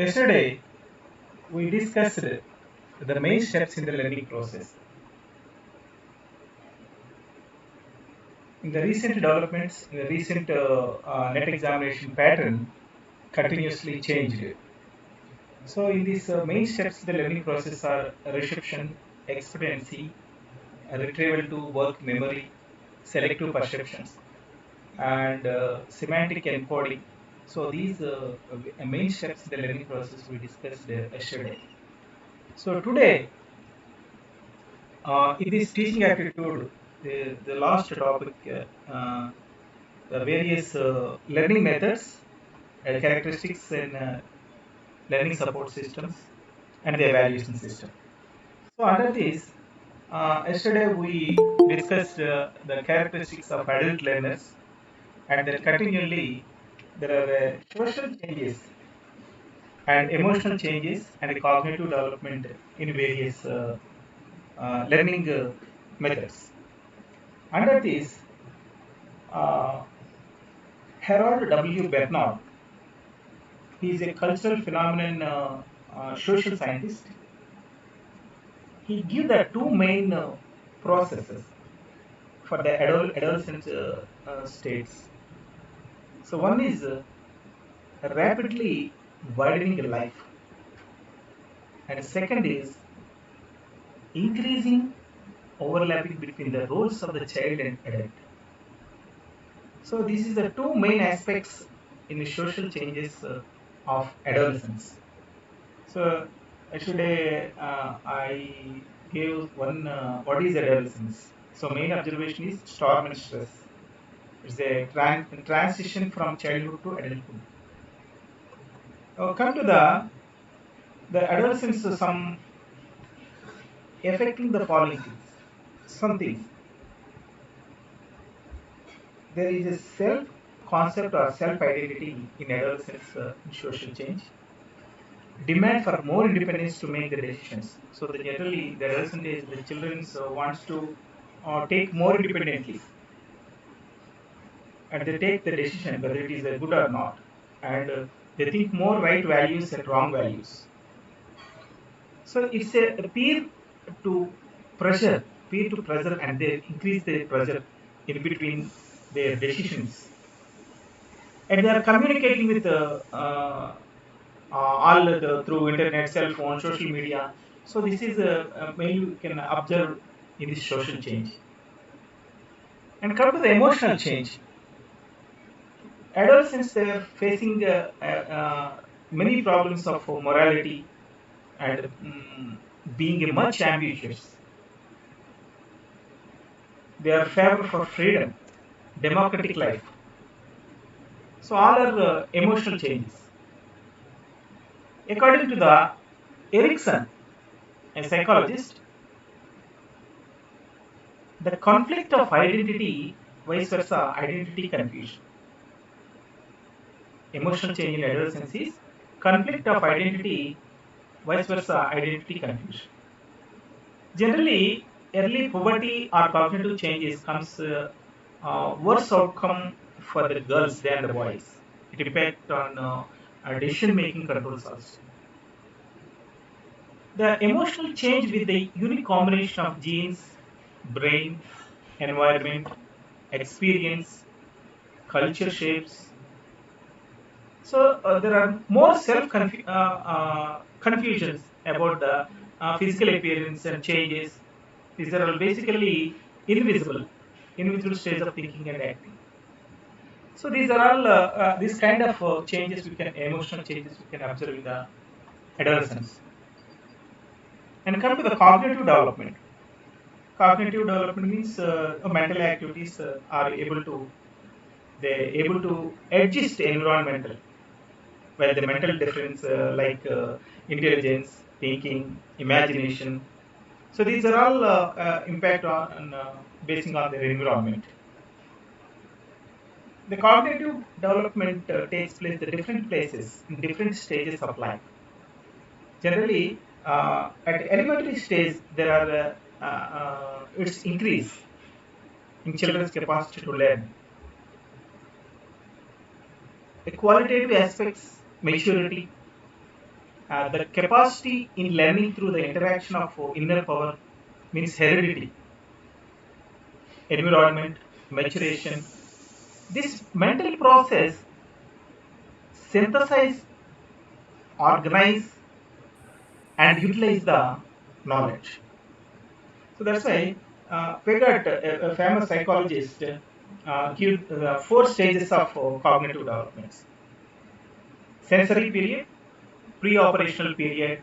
Yesterday, we discussed the main steps in the learning process. In the recent developments, in the recent net examination pattern continuously changed. So, in these main steps, the learning process are reception, expectancy, retrieval to work memory, selective perceptions, and semantic encoding. So, these main steps in the learning process we discussed yesterday. So, today, in this teaching aptitude, the last topic, the various learning methods, characteristics in learning support systems, and the evaluation system. So under this, yesterday we discussed the characteristics of adult learners, and that continually there are social changes and emotional changes and cognitive development in various learning methods. Under this, uh, Harold W. Bernard, he is a cultural phenomenon social scientist. He gives the two main processes for the adolescent states. So one is rapidly widening life, and second is increasing overlapping between the roles of the child and adult. So this is the two main aspects in the social changes of adolescence. So yesterday I gave one what is adolescence. So main observation is storm and stress. It's a transition from childhood to adulthood. Come to the adolescence, some affecting the following things. Some things. There is a self concept or self identity in adolescence in social change. Demand for more independence to make the decisions. So the generally the adolescent age, the children wants to take more independently, and they take the decision whether it is good or not, and they think more right values and wrong values. So it's a peer to peer to pressure, and they increase the pressure in between their decisions, and they are communicating with all through internet, cell phone, social media. So this is mainly you can observe in this social change. And come to the emotional change. Adolescents, they are facing many problems of morality and being much ambitious. They are favor for freedom, democratic life. So all are emotional changes. According to the Erickson, a psychologist, the conflict of identity, vice versa, identity confusion. Emotional change in adolescence is conflict of identity, vice versa, identity confusion. Generally, early puberty or cognitive changes comes worse outcome for the girls than the boys. It impact on decision making controls also. The emotional change with the unique combination of genes, brain, environment, experience, culture shapes. So there are more confusions about the physical appearance and changes. These are all basically invisible states of thinking and acting. So these are all these kind of changes we can emotional changes we can observe in the adolescence. And come to the cognitive development. Cognitive development means mental activities are able to they able to adjust environmental, where the mental difference like intelligence, thinking, imagination. So these are all impact on basing on their environment. The cognitive development takes place at different places in different stages of life. Generally, at elementary stage, there are its increase in children's capacity to learn. The qualitative aspects, maturity, The capacity in learning through the interaction of inner power means heredity, environment, maturation. This mental process synthesize, organize, and utilize the knowledge. So that's why Piaget, a famous psychologist, give four stages of cognitive developments: sensory period, pre-operational period,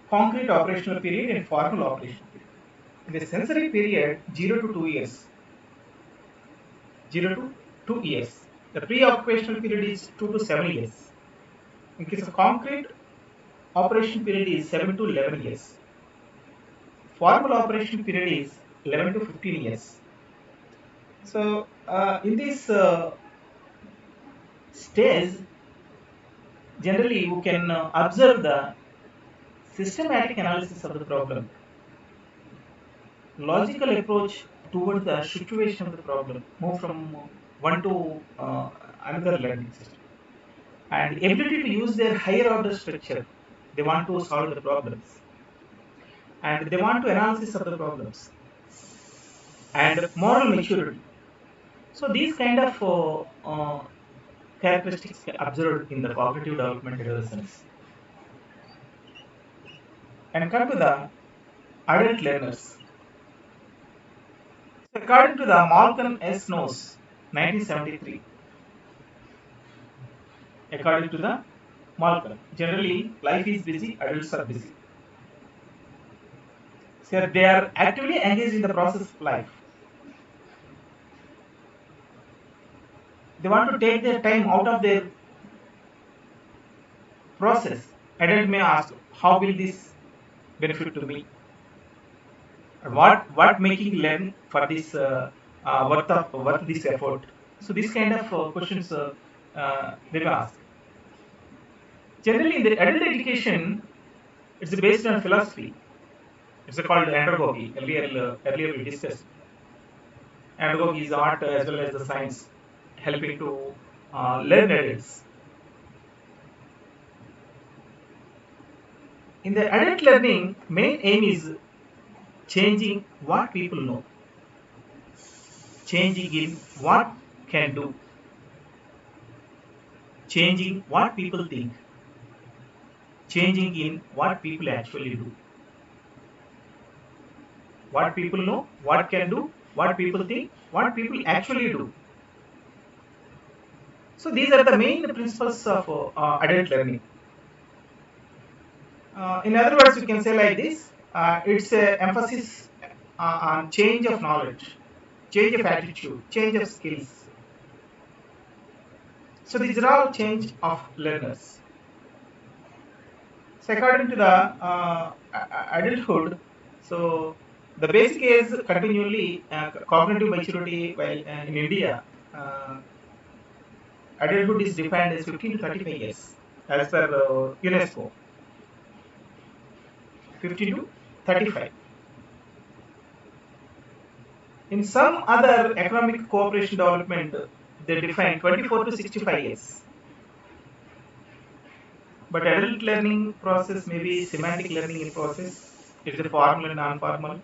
concrete operational period, and formal operational period. In the sensory period, 0 to 2 years, 0 to 2 years. The pre-occupational period is 2 to 7 years. In case of concrete, operation period is 7 to 11 years. Formal operation period is 11 to 15 years. So, in this stage, generally you can observe the systematic analysis of the problem, logical approach towards the situation of the problem, move from one to another learning system, and ability to use their higher order structure. They want to solve the problems, and they want to analysis of the problems, and moral maturity. So these kind of characteristics observed in the cognitive development adolescence. And come to the adult learners. So according to the Malcolm S. Knowles, 1973, according to the Malcolm, generally life is busy, adults are busy. So they are actively engaged in the process of life. They want to take their time out of their process. Adult may ask, how will this benefit to me? What making learn for this worth this effort? So this kind of questions they may ask. Generally, in the adult education, it's based on philosophy. It's called andragogy. Earlier we discussed. Andragogy is art as well as the science, helping to learn adults. In the adult learning, main aim is changing what people know, changing in what can do, changing what people think, changing in what people actually do. What people know, what can do, what people think, what people actually do. So these are the main principles of adult learning. In other words, we can say like this: it's a emphasis on change of knowledge, change of attitude, change of skills. So these are all change of learners. So according to the adulthood, so the basic is continually cognitive maturity. While in India, adulthood is defined as 15 to 35 years, as per UNESCO. 15 to 35. In some other economic cooperation development, they define 24 to 65 years. But adult learning process may be semantic learning in process. It's a formal and non-formal.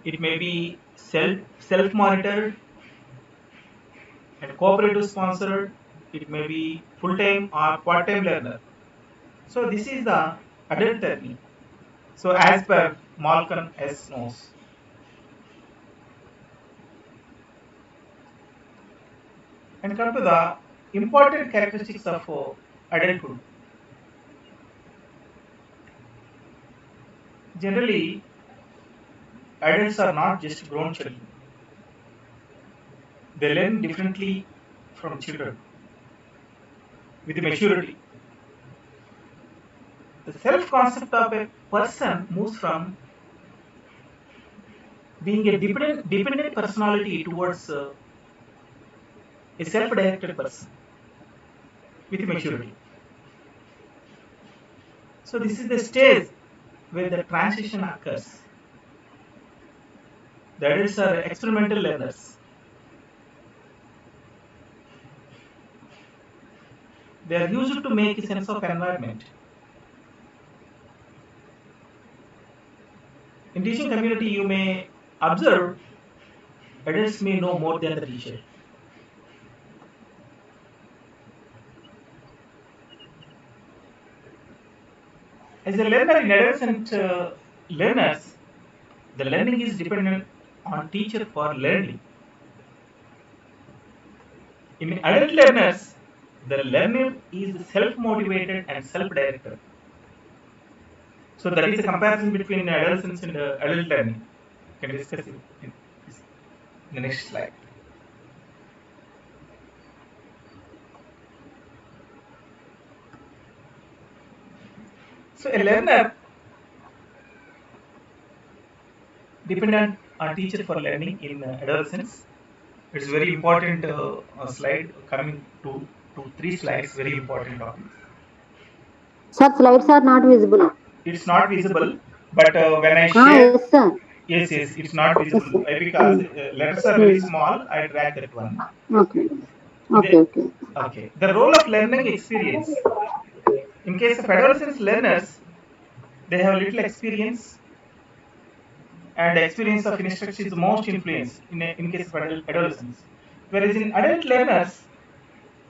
It may be self-monitored and cooperative sponsored. It may be full-time or part-time learner. So this is the adult learning. So as per Malcolm S. Knowles. And come to the important characteristics of adulthood. Generally, adults are not just grown children. They learn differently from children with maturity. The self-concept of a person moves from being a dependent personality towards a self-directed person with maturity. So this is the stage where the transition occurs. The adults are experimental learners. They are used to make a sense of environment. In teaching community, you may observe adults may know more than the teacher. As a learner in adolescent learners, the learning is dependent on teacher for learning. In adult learners, the learner is self-motivated and self-directed. So that is a comparison between adolescence and adult learning. We can discuss it in the next slide. So a learner dependent on teacher for learning in adolescence. It's very important slide coming to three slides. Very important topics. Sir, slides are not visible. It's not visible, but when I share, Yes, sir. yes, it's not Yes, visible sir. because letters are very small. I drag that one. Okay. The, Okay, okay. okay, the role of learning experience. In case of adolescents learners, they have little experience, and the experience of instruction is the most influence in case of adolescents. Whereas in adult learners,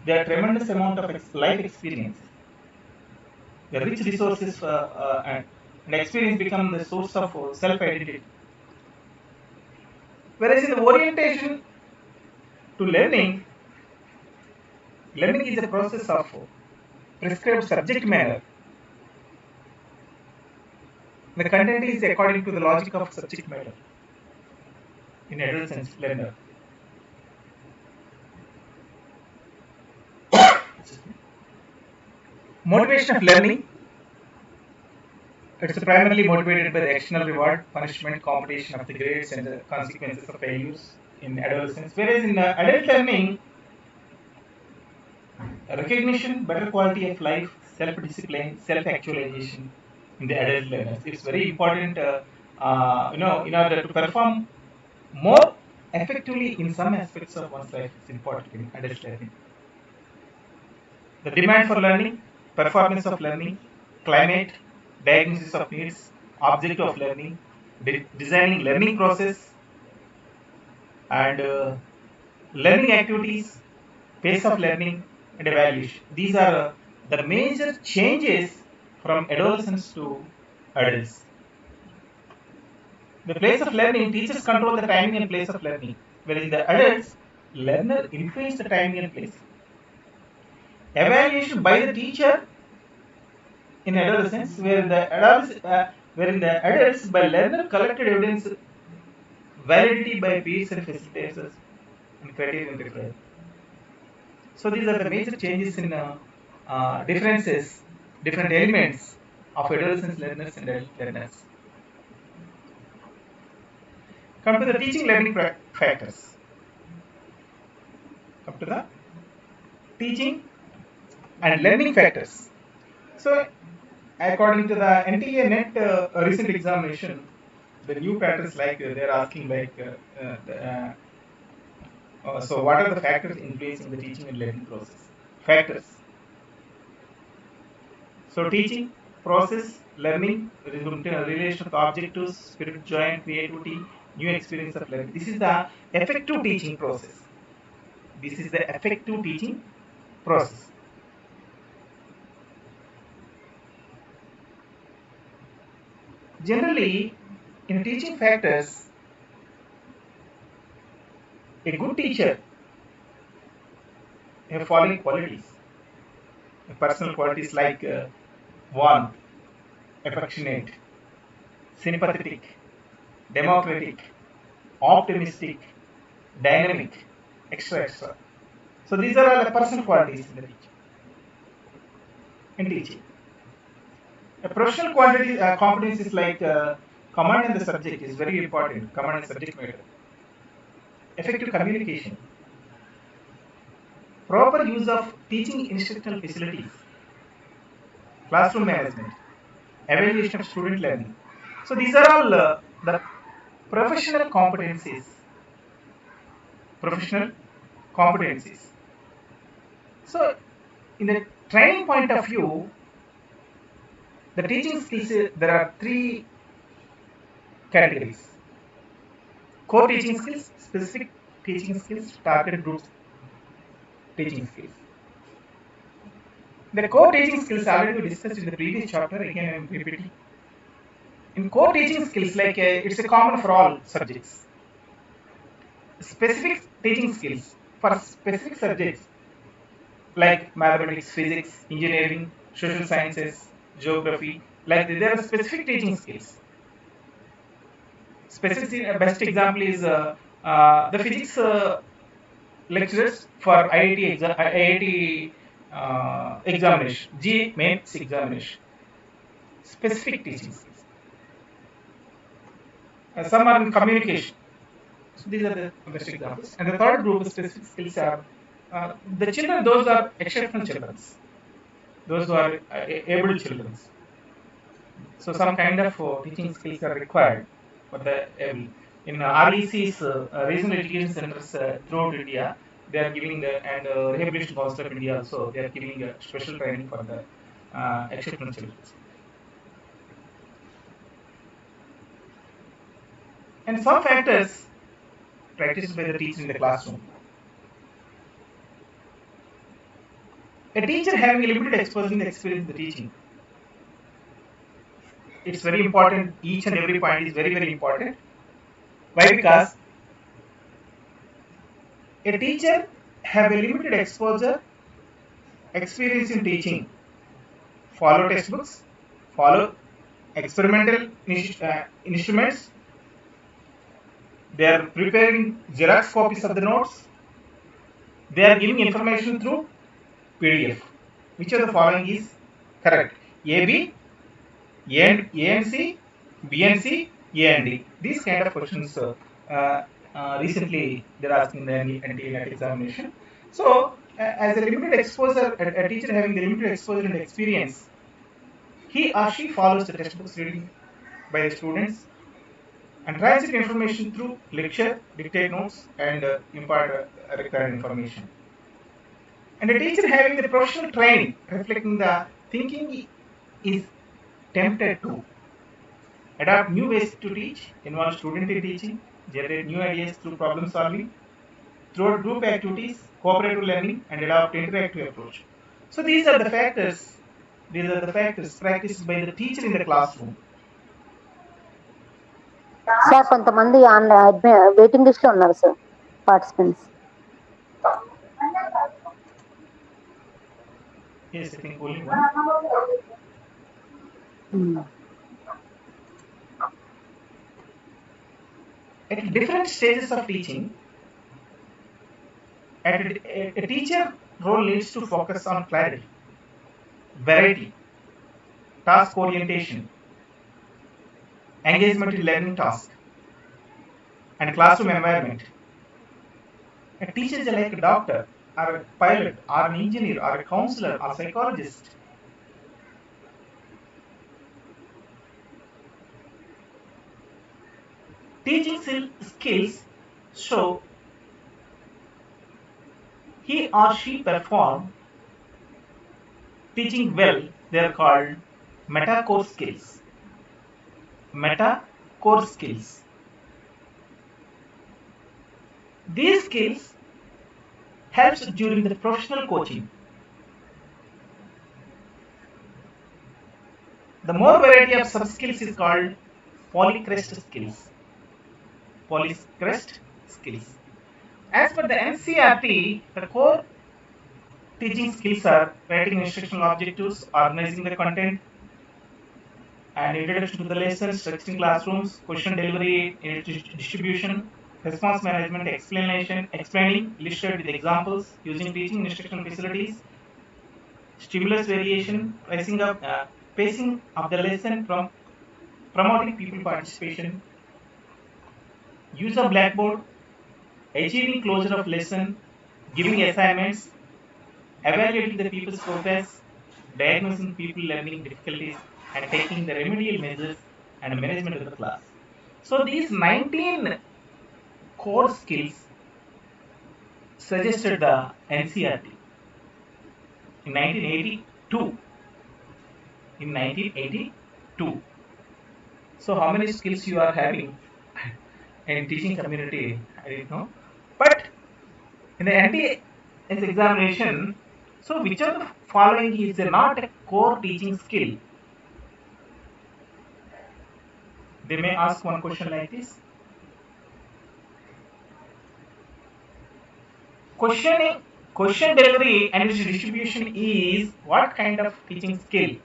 there are tremendous amount of life experiences. The rich resources and experience become the source of self-identity. Whereas in the orientation to learning, learning is a process of prescribed subject matter. The content is according to the logic of subject matter in adolescence learner. Motivation of learning, it's primarily motivated by the external reward, punishment, competition of the grades, and the consequences of failures in adolescence. Whereas in adult learning, recognition, better quality of life, self-discipline, self-actualization in the adult learners. It's very important, in order to perform more effectively in some aspects of one's life. It's important in adult learning. The demand for learning, performance of learning, climate, diagnosis of needs, object of learning, designing learning process, and learning activities, pace of learning, and evaluation. These are the major changes from adolescents to adults. The place of learning, teachers control the timing and place of learning, whereas in the adults, learner influence the timing and place. Evaluation by the teacher in adolescence, where in the adults by learner collected evidence, validity by peers and facilitators, and criterion required. So these are the major changes in differences, different elements of adolescent learners and adult learners. Come to the teaching learning factors. Come to the teaching and learning factors. So according to the NTA NET recent examination, the new patterns like they're asking like so what are the factors influencing the teaching and learning process? Factors. So teaching, process, learning, relation to objectives, spirit, joy, and creativity, new experience of learning. This is the effective teaching process. This is the effective teaching process. Generally, in teaching factors, a good teacher have following qualities. Personal qualities like warmth, affectionate, sympathetic, democratic, optimistic, dynamic, extra. So these are all the personal qualities in the teaching. In teaching, a professional quantity competence is like command and the subject is very important. Command and subject matter. Effective communication, proper use of teaching instructional facilities, classroom management, evaluation of student learning. So these are all the professional competencies. Professional competencies. So in the training point of view, the teaching skills, there are three categories: core teaching skills, specific teaching skills, target groups teaching skills. The core teaching skills already we discussed in the previous chapter. Again, I am repeating. In core teaching skills, like it's a common for all subjects. Specific teaching skills for specific subjects like mathematics, physics, engineering, social sciences, geography. Like there are specific teaching skills. Specific best example is the physics lecturers for IIT examination, G mains examination. Specific teaching skills. Some are in communication. So these are the best examples. And the third group of specific skills are the children, those are exceptional children, those who are able children. So some kind of teaching skills are required for the able. In REC's regional education centers throughout India, they are giving the, and Rehabilitation Council of India also, they are giving a special training for the exceptional children. And some factors practiced by the teacher in the classroom. A teacher having a limited exposure in the experience in the teaching. It's very important. Each and every point is very, very important. Why? Because a teacher have a limited exposure, experience in teaching. Follow textbooks, follow experimental instruments. They are preparing Xerox copies of the notes. They are giving information through PDF. Which of the following is correct? AB, ANC, BNC, AND. These kind of questions recently they're asking the NT examination. So, as a limited exposure, a teacher having the limited exposure and experience, he or she follows the textbooks reading by the students and translate information through lecture, dictate notes, and impart required information. And a teacher having the professional training, reflecting the thinking, is tempted to adapt new ways to teach, involve student in teaching, generate new ideas through problem solving, through group activities, cooperative learning, and adopt interactive approach. So these are the factors. These are the factors practiced by the teacher in the classroom. Sir కొంతమంది online waiting list లో ఉన్నారు sir participants. Yes, I think only one. At different stages of teaching, a teacher role needs to focus on clarity, variety, task orientation, engagement in learning task, and classroom environment. A teacher is like a doctor, or a pilot, or an engineer, or a counselor, or a psychologist. Teaching skills show he or she perform teaching well. They are called meta-core skills. Meta-core skills. These skills helps during the professional coaching. The more variety of sub-skills is called polycrest skills. Polycrest skills. As per the NCERT, the core teaching skills are writing instructional objectives, organizing the content, and introduction to the lesson, structuring classrooms, question delivery, distribution, response management, explaining, illustrated with examples, using teaching instructional facilities, stimulus variation, pacing of the lesson, from promoting people participation, use of blackboard, achieving closure of lesson, giving assignments, evaluating the people's progress, diagnosing people learning difficulties, and taking the remedial measures and management of the class. So these 19 core skills suggested the NCERT. in 1982. In 1982. So how many skills you are having in teaching community, I didn't know. But in the NT examination, so which of the following is not a core teaching skill? They may ask one question like this. Questioning, question delivery and its distribution is what kind of teaching skill?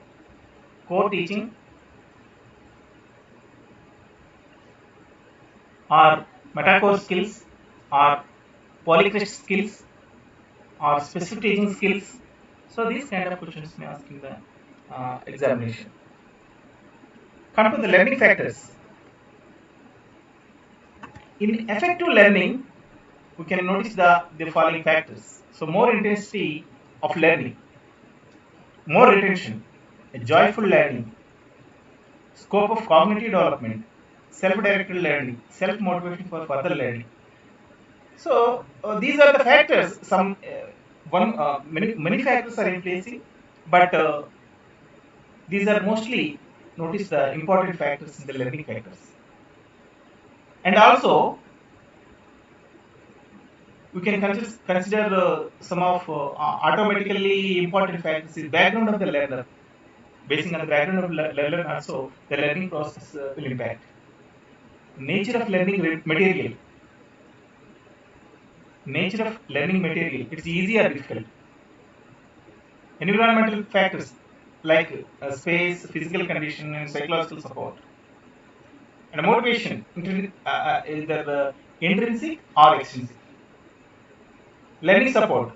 Core teaching or metacore skills or polycrest skills or specific teaching skills. So these kind of questions may ask in the examination. Come to the learning factors. In effective learning, we can notice the following factors. So more intensity of learning, more retention, a joyful learning, scope of cognitive development, self-directed learning, self-motivation for further learning. So these are the factors. Many factors are influencing, but these are mostly notice the important factors in the learning factors. And also we can consider some of automatically important factors is background of the learner. Basing on the background of learner also, the learning process will impact. Nature of learning material. Nature of learning material. It's easy or difficult. Environmental factors like space, physical condition, and psychological support. And motivation, either intrinsic or extrinsic. Learning support,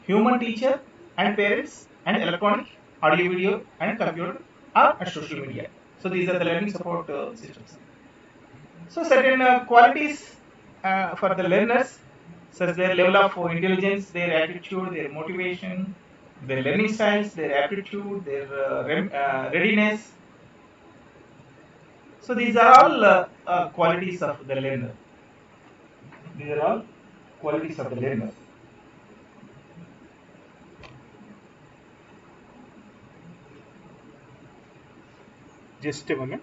human teacher and parents and electronic, audio video and computer or social media. So these are the learning support systems. So certain qualities for the learners, such as their level of intelligence, their attitude, their motivation, their learning styles, their aptitude, their readiness. So these are all qualities of the learner. These are all qualities of the learner. Just a moment.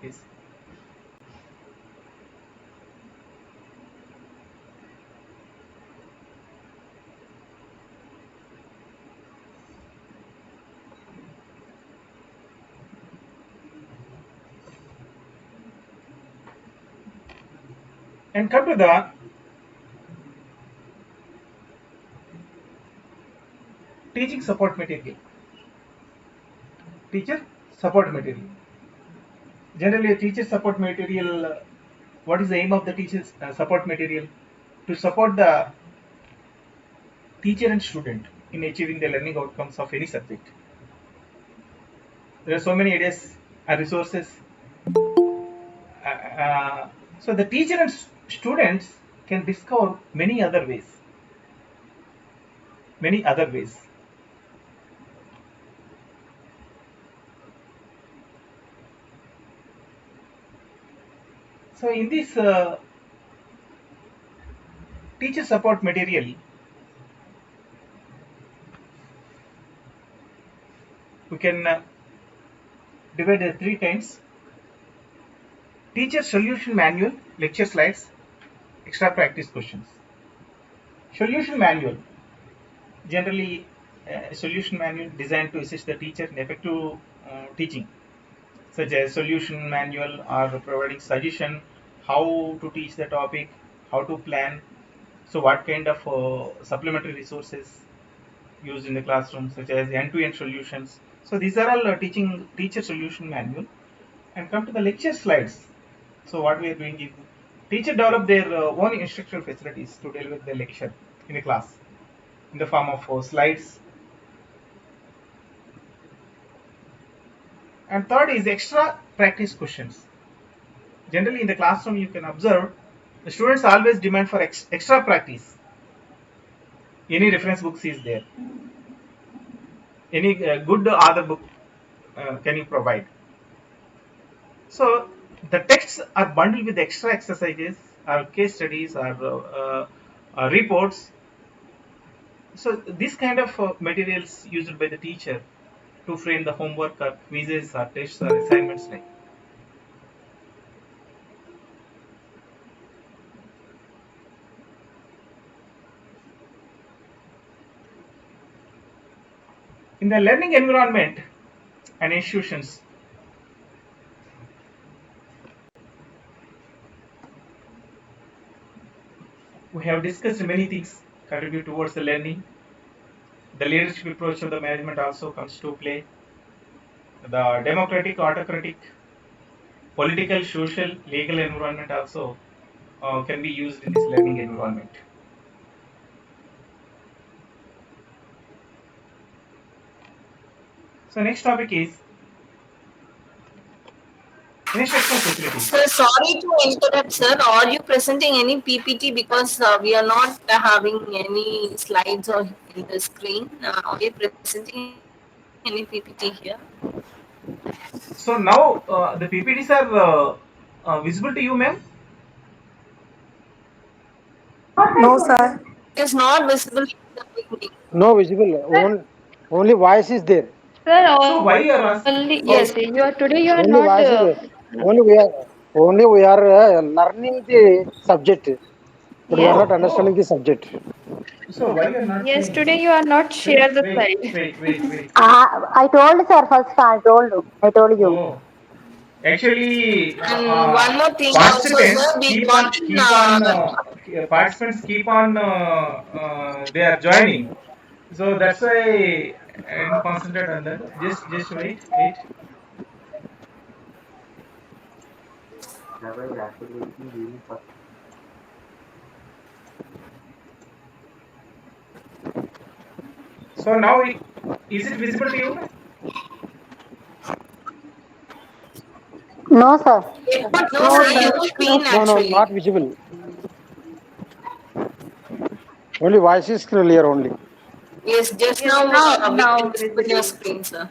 Yes. And come to the teaching support material. Teacher support material. Generally, a teacher support material, what is the aim of the teacher's support material? To support the teacher and student in achieving the learning outcomes of any subject. There are so many ideas and resources. So the teacher and students can discover many other ways. Many other ways. So in this teacher support material, we can divide it 3 times. Teacher solution manual, lecture slides, extra practice questions. Solution manual, generally a solution manual designed to assist the teacher in effective teaching, such as solution manual or providing suggestion how to teach the topic, how to plan, so what kind of supplementary resources used in the classroom, such as end-to-end solutions. So these are all teacher solution manual. And come to the lecture slides. So what we are doing is teacher develop their own instructional facilities to deal with the lecture in a class in the form of slides. And third is extra practice questions. Generally in the classroom you can observe the students always demand for extra practice. Any reference books is there? Any good other book can you provide? So the texts are bundled with extra exercises or case studies or reports So this kind of materials used by the teacher to frame the homework or quizzes or tests or assignments like. In the learning environment and institutions, we have discussed many things contribute towards the learning. The leadership approach of the management also comes to play. The democratic, autocratic, political, social, legal environment also can be used in this learning environment. So next topic is instructional facilities. Sir, sorry to interrupt, sir. Are you presenting any PPT because we are not having any slides or in the screen? Are you presenting any PPT here? So now the PPTs are visible to you, ma'am. No, sir. It is not visible in the beginning. No visible. Only voice is there. So why you are asking? Only Yes. yes, you are today. You are Only not. voice is there. Only we are learning the subject, but we are Yes, not Oh, understanding oh. the subject. So why you are not yes. saying? Today you are not Wait, share the wait, slide. wait, wait, wait. I told sir first. I told you. Oh, actually, And one more thing also, participants sir, we got in, participants keep on they are joining. So that's why I didn't concentrate on that. Just wait. So now, is it visible to you? No sir. no, No, sir, sir. your screen No, no, actually. not visible. Only voice is clear only. Yes, just Yes, now we can now visible your visible. screen, sir.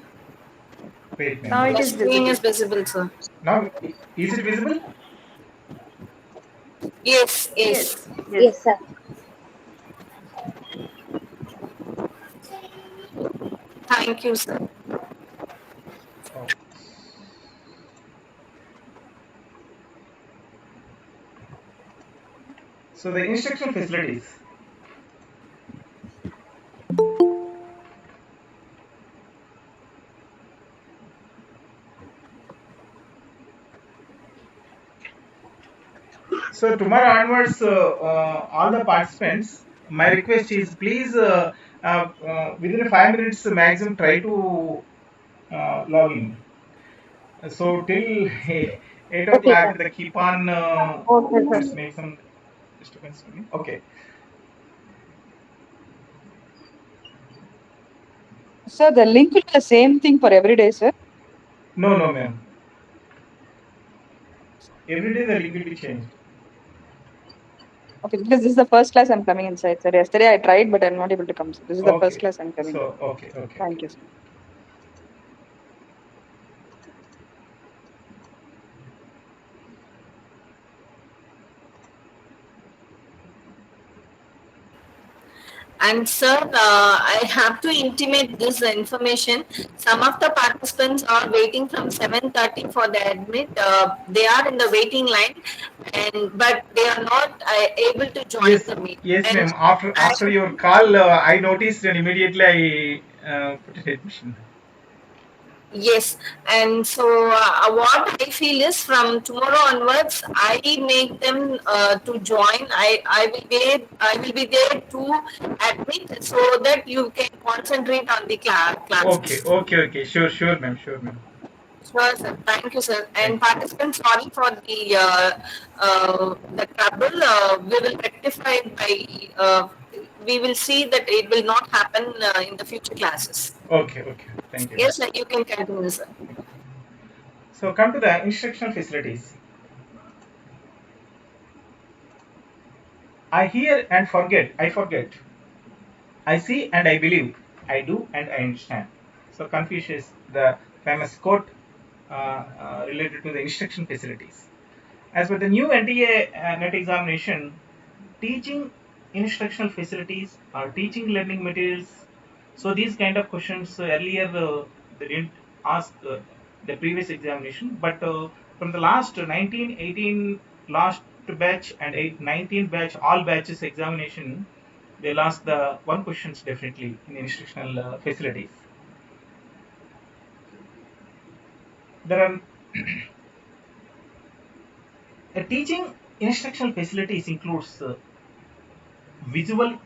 Wait, ma'am. Now it Your Wait. is screen visible. is visible, sir. Now, is it visible? Yes, Yes, yes. yes. Yes sir. Thank you, sir. Oh. So the instructional facilities. So tomorrow onwards, all the participants, my request is please within 5 minutes maximum try to log in. So till 8 Okay o'clock, sir. they keep on. Okay sir. Let's make some disturbance for me. Okay. Sir, the link will be the same thing for every day, sir. No, no, ma'am. Every day the link will be changed. Okay, because this is the first class I'm coming inside, sir. Yesterday I tried, but I'm not able to come. Sir. This is the first Okay. class I'm coming. So okay. Thank you, sir. And sir, I have to intimate this information. Some of the participants are waiting from 7:30 for the admit. They are in the waiting line, and but they are not able to join Yes, the meet. yes, And ma'am. After I, your call, I noticed and immediately I put an admission. yes, and so what I feel is from tomorrow onwards, I make them to join. I will be there to admit so that you can concentrate on the Okay, classes. okay. Sure, ma'am. Sure, sir. Thank you, sir. And Thank you. participants, sorry for the trouble. We will rectify by. We will see that it will not happen in the future classes. Okay. Thank you. Yes, sir. You can continue, sir. Thank you. So come to the instructional facilities. I hear and forget. I forget. I see and I believe. I do and I understand. So Confucius, the famous quote related to the instruction facilities. As per the new NTA net examination, teaching instructional facilities, teaching learning materials. So these kind of questions earlier they didn't ask the previous examination, but from the last 19, 18 last batch and 19 batch, all batches examination, they'll ask the one questions definitely in instructional facilities. There are a teaching instructional facilities includes visual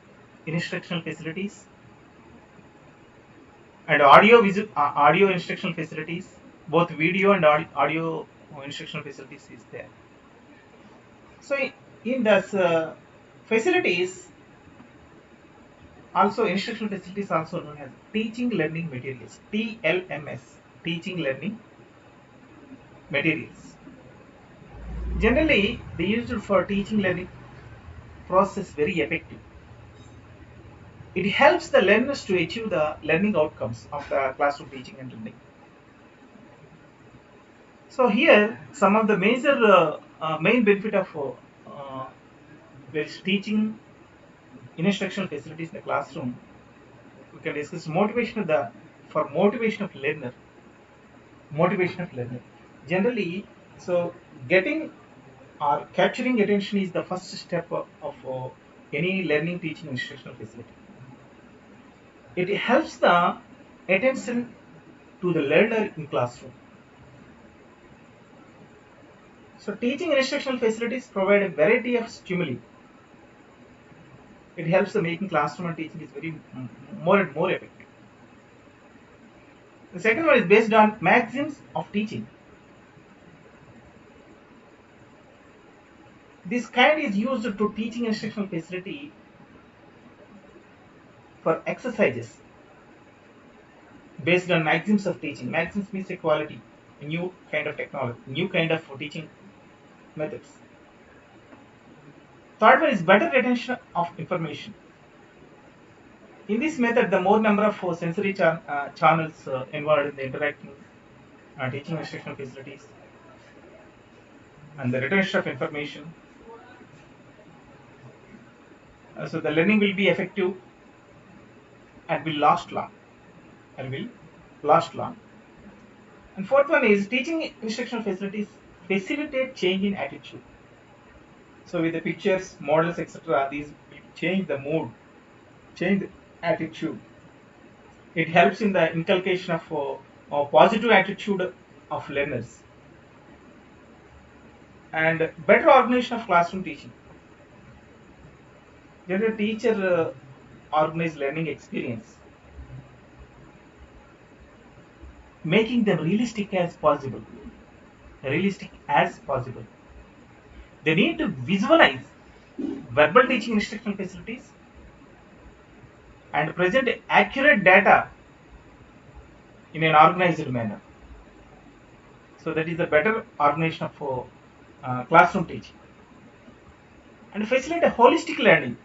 instructional facilities and audio instructional facilities. Both video and audio instructional facilities is there. So in this facilities, also instructional facilities also known as teaching learning materials, TLMS, teaching learning materials. Generally, they used for teaching learning process very effective. It helps the learners to achieve the learning outcomes of the classroom teaching and learning. So here, some of the major main benefit of teaching instructional facilities in the classroom, we can discuss motivation of the for motivation of learner. Motivation of learner. Generally, so getting or capturing attention is the first step of any learning teaching instructional facility. It helps the attention to the learner in classroom. So teaching instructional facilities provide a variety of stimuli. It helps the making classroom and teaching is very more and more effective. The second one is based on maxims of teaching. This kind is used to teaching instructional facility for exercises based on maxims of teaching. Maxims means equality, a new kind of technology, new kind of teaching methods. Third one is better retention of information. In this method, the more number of sensory channels involved in the interacting teaching instructional facilities and the retention of information. So the learning will be effective and will last long. And fourth one is teaching instructional facilities facilitate change in attitude. So with the pictures, models, etc., these will change the mood, change the attitude. It helps in the inculcation of a positive attitude of learners and better organization of classroom teaching. Let a teacher organize learning experience, making them realistic as possible. Realistic as possible. They need to visualize verbal teaching instructional facilities and present accurate data in an organized manner. So that is a better organization of classroom teaching. And facilitate holistic learning.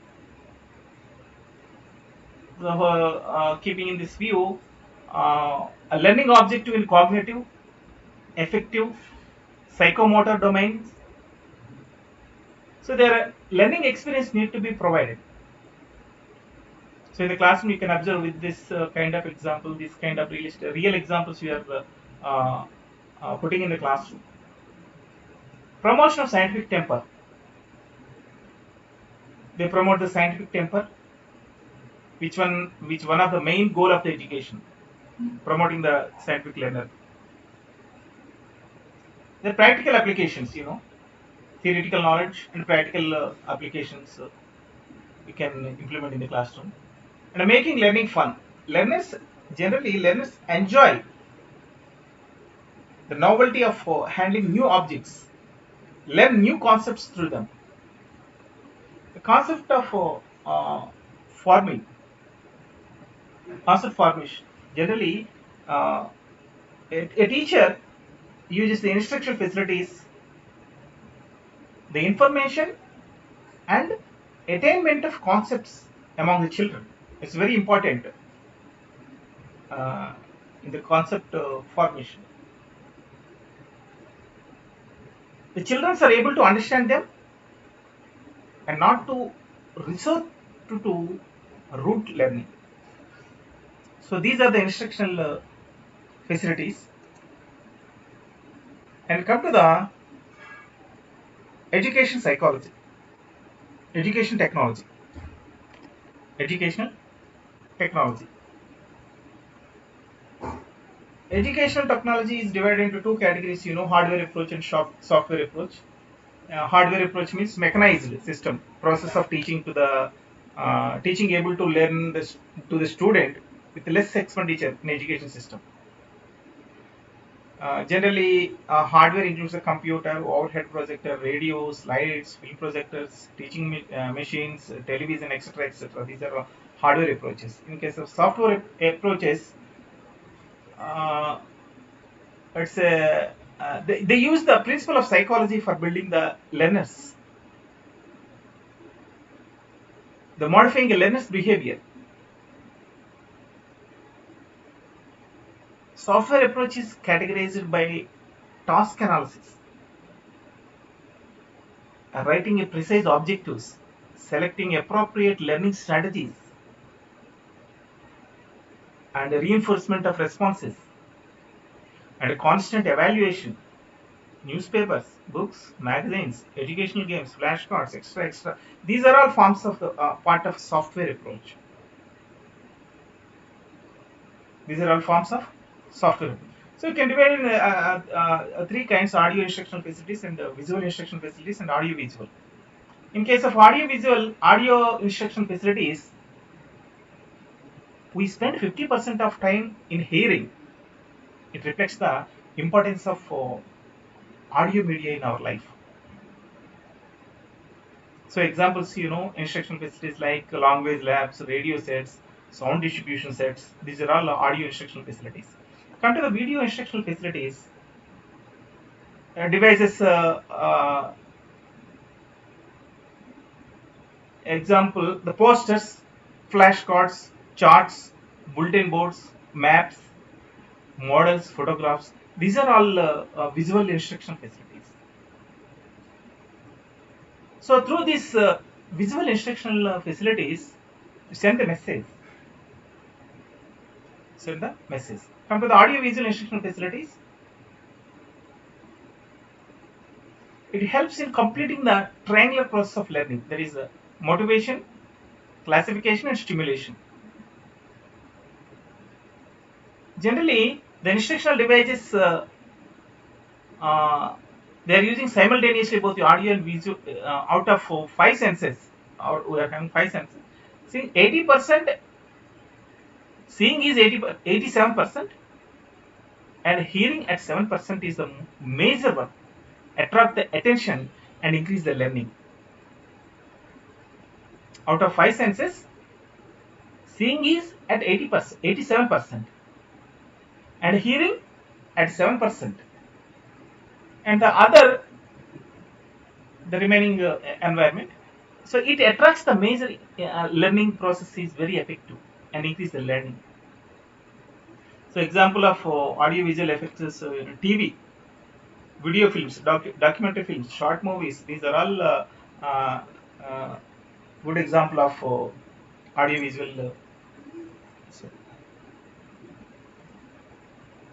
So, keeping in this view, a learning objective in cognitive, affective, psychomotor domains. So their learning experience need to be provided. So in the classroom, you can observe with this kind of example, this kind of real examples we are putting in the classroom. Promotion of scientific temper. They promote the scientific temper, which one of the main goal of the education, promoting the scientific learner. The practical applications, theoretical knowledge and practical applications we can implement in the classroom. And making learning fun. Learners enjoy the novelty of handling new objects, learn new concepts through them. The concept of forming, concept formation. Generally, a teacher uses the instructional facilities, the information and attainment of concepts among the children. It's very important in the concept formation. The children are able to understand them and not to resort to rote learning. So these are the instructional facilities. And come to the education psychology, education technology, educational technology. Educational technology is divided into two categories, hardware approach and software approach. Hardware approach means mechanized system, process of teaching to the teaching able to learn to the student with less expenditure in education system. Generally, hardware includes a computer, overhead projector, radios, lights, film projectors, teaching machines, television, etc., etc. These are hardware approaches. In case of software approaches, uh, it's a they use the principle of psychology for building the learners, the modifying a learner's behavior. Software approach is categorized by task analysis, writing a precise objectives, selecting appropriate learning strategies, and reinforcement of responses, and constant evaluation. Newspapers, books, magazines, educational games, flashcards, extra. These are all forms of the part of software approach. These are all forms of software. So you can divide in three kinds: audio instructional facilities, and visual instructional facilities, and audio visual. In case of audio instruction facilities, we spend 50% of time in hearing. It reflects the importance of audio media in our life. So examples, instruction facilities like language labs, radio sets, sound distribution sets. These are all audio instructional facilities. Come to the video instructional facilities. Devices. Example: the posters, flashcards, charts, bulletin boards, maps, models, photographs. These are all visual instruction facilities. So through these visual instructional facilities, you send the message. Send the message. Come to the audio visual instructional facilities. It helps in completing the triangular process of learning. There is motivation, classification, and stimulation. Generally, the instructional devices they are using simultaneously both the audio and visual out of five senses. Or we are having five senses. See, 80% seeing is 87%, and hearing at 7% is the major one. Attract the attention and increase the learning. Out of five senses, seeing is at 80%, 87%, and hearing at 7%, and the remaining environment. So it attracts the major learning process is very effective and increase the learning. So example of audio visual effects is TV, video films, documentary films, short movies. These are all uh, uh, good example of audio visual. So-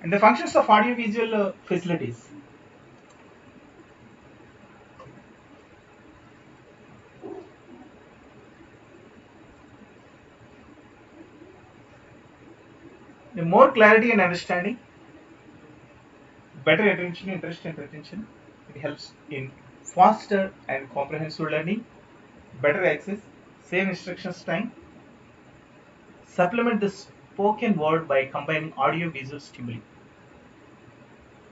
and the functions of audio visual facilities. The more clarity and understanding, better attention, interest, and retention. It helps in faster and comprehensive learning, better access, save instructions time, supplement the spoken word by combining audio visual stimuli.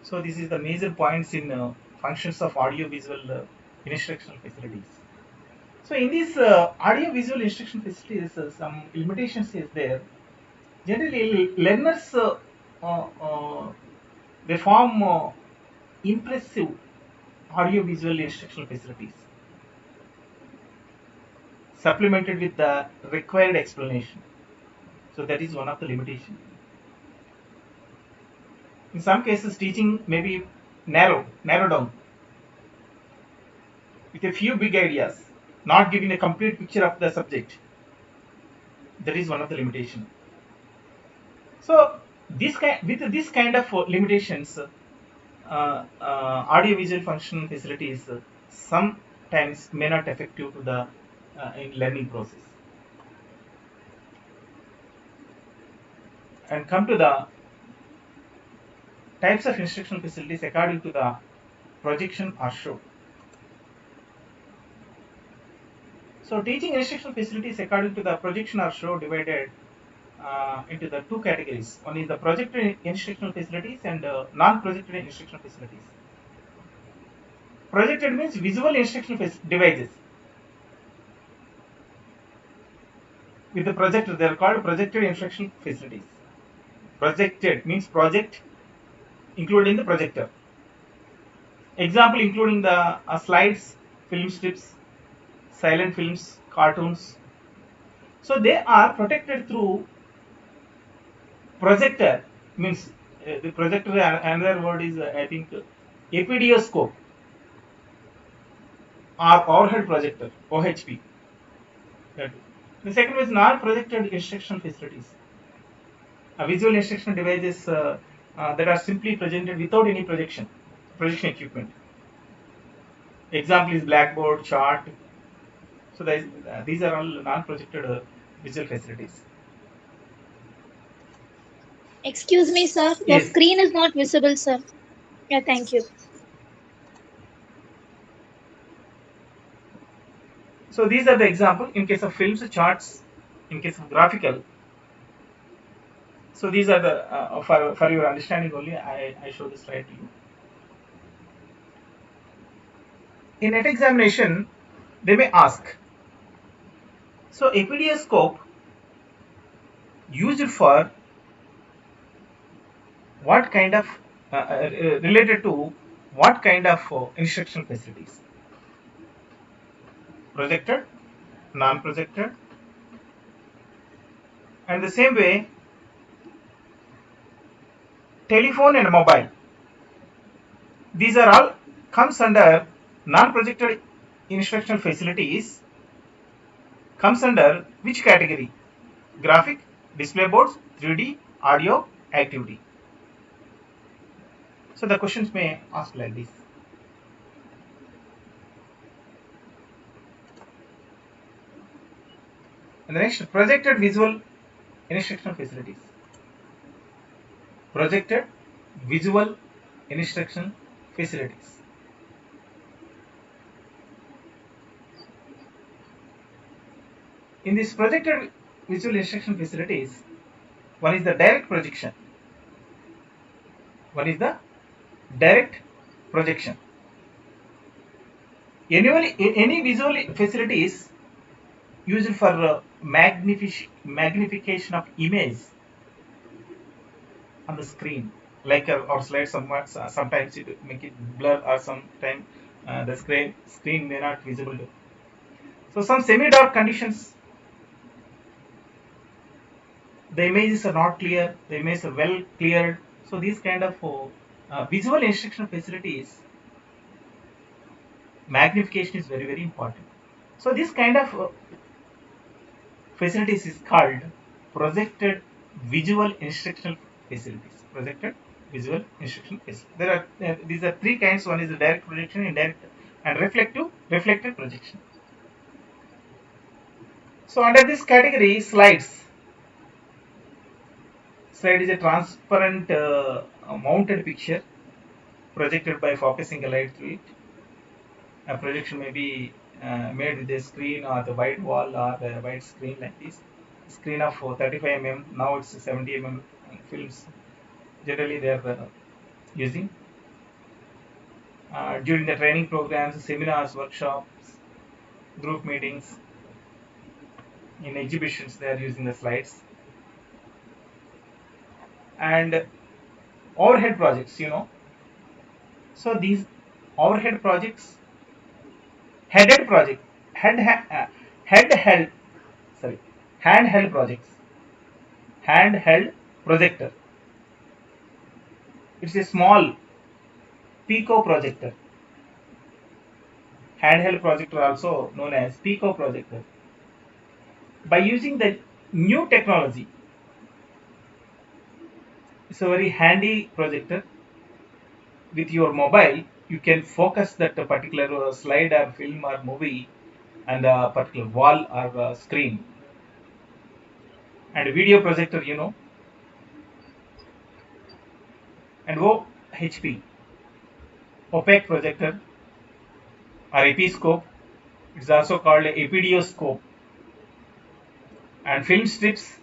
So this is the major points in functions of audio visual instructional facilities. So in these audio visual instruction facilities, some limitations is there. Generally, learners they form impressive audio visual instructional facilities, supplemented with the required explanation. So that is one of the limitation. In some cases, teaching may be narrow down with a few big ideas. not giving a complete picture of the subject. That is one of the limitation. So with this kind of limitations, audio-visual function facilities sometimes may not effective to the in learning process. And come to the types of instructional facilities according to the projection or show. So teaching instructional facilities according to the projection or show divided into the two categories. One is the projected instructional facilities and non-projected instructional facilities. Projected means visual instructional devices. With the projector, they are called projected instructional facilities. Projected means project including the projector. Example including the slides, film strips, silent films, cartoons. So they are protected through projector. Means the projector. Another word is I think apdioscope or overhead projector (OHP). The second is non-projected instructional facilities. Visual instructional devices that are simply presented without any projection equipment. Example is blackboard, chart. So these are all non-projected visual facilities. Excuse me, sir. The Yes. screen is not visible, sir. Yeah, thank you. So these are the example in case of films, charts, in case of graphical. So these are the for your understanding only. I show the slide to you. In net examination, they may ask. So apdioscope used for what kind of related to what kind of instructional facilities? Projected, non-projected, and the same way telephone and mobile. These are all comes under non-projected instructional facilities. Comes under which category? Graphic, display boards, 3D, audio, activity. So the questions may ask like this. And the next, projected visual instructional facilities. Projected visual instruction facilities. In this projected visual instruction facilities, one is the direct projection. One is the direct projection. Any visual facilities used for magnification of image on the screen, like our slide sometimes it make it blur or sometimes the screen may not visible. So some semi-dark conditions, the images are not clear, the images are well cleared. So these kind of visual instruction facilities, magnification is very important. So this kind of facilities is called projected visual instructional facilities. Projected visual instructional facilities. There are these are three kinds. One is the direct projection, indirect, and reflected projection. So under this category, slides. Slide is a transparent mounted picture projected by focusing a light through it. A projection may be made with a screen or the white wall or the white screen like this. Screen of 35 mm, now it's 70 mm films. Generally they are using. During the training programs, seminars, workshops, group meetings, in exhibitions they are using the slides. And overhead projects, So these overhead projects, headed project, handheld projects, handheld projector. It's a small pico projector. handheld projector, also known as Pico projector. By using the new technology, it's a very handy projector. With your mobile, you can focus that particular slide or film or movie and a particular wall or screen. And video projector, and OHP, opaque projector or episcope. It's also called epidioscope, and film strips.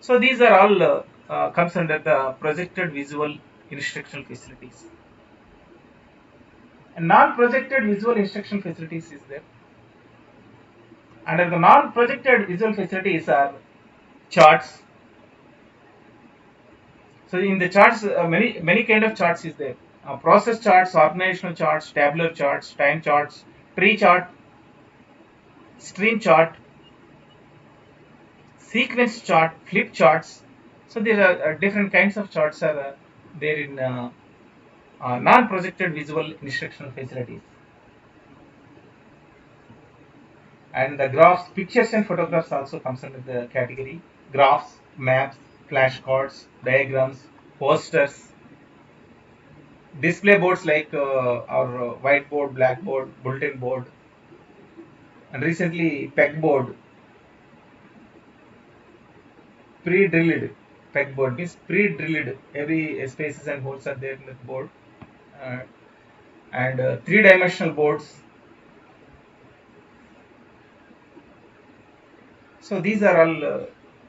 So these are all comes under the projected visual instructional facilities. And non-projected visual instruction facilities is there. Under the non-projected visual facilities are charts. So in the charts, many kind of charts is there. Process charts, organizational charts, tabular charts, time charts, tree chart, stream chart, sequence chart, flip charts. So there are different kinds of charts are there in non-projected visual instructional facilities. And the graphs, pictures and photographs also comes under the category. Graphs, maps, flashcards, diagrams, posters, display boards like our whiteboard, blackboard, bulletin board, and recently pegboard. Pre-drilled pegboard means pre-drilled. Every spaces and holes are there in the board, uh, and three-dimensional boards. So these are all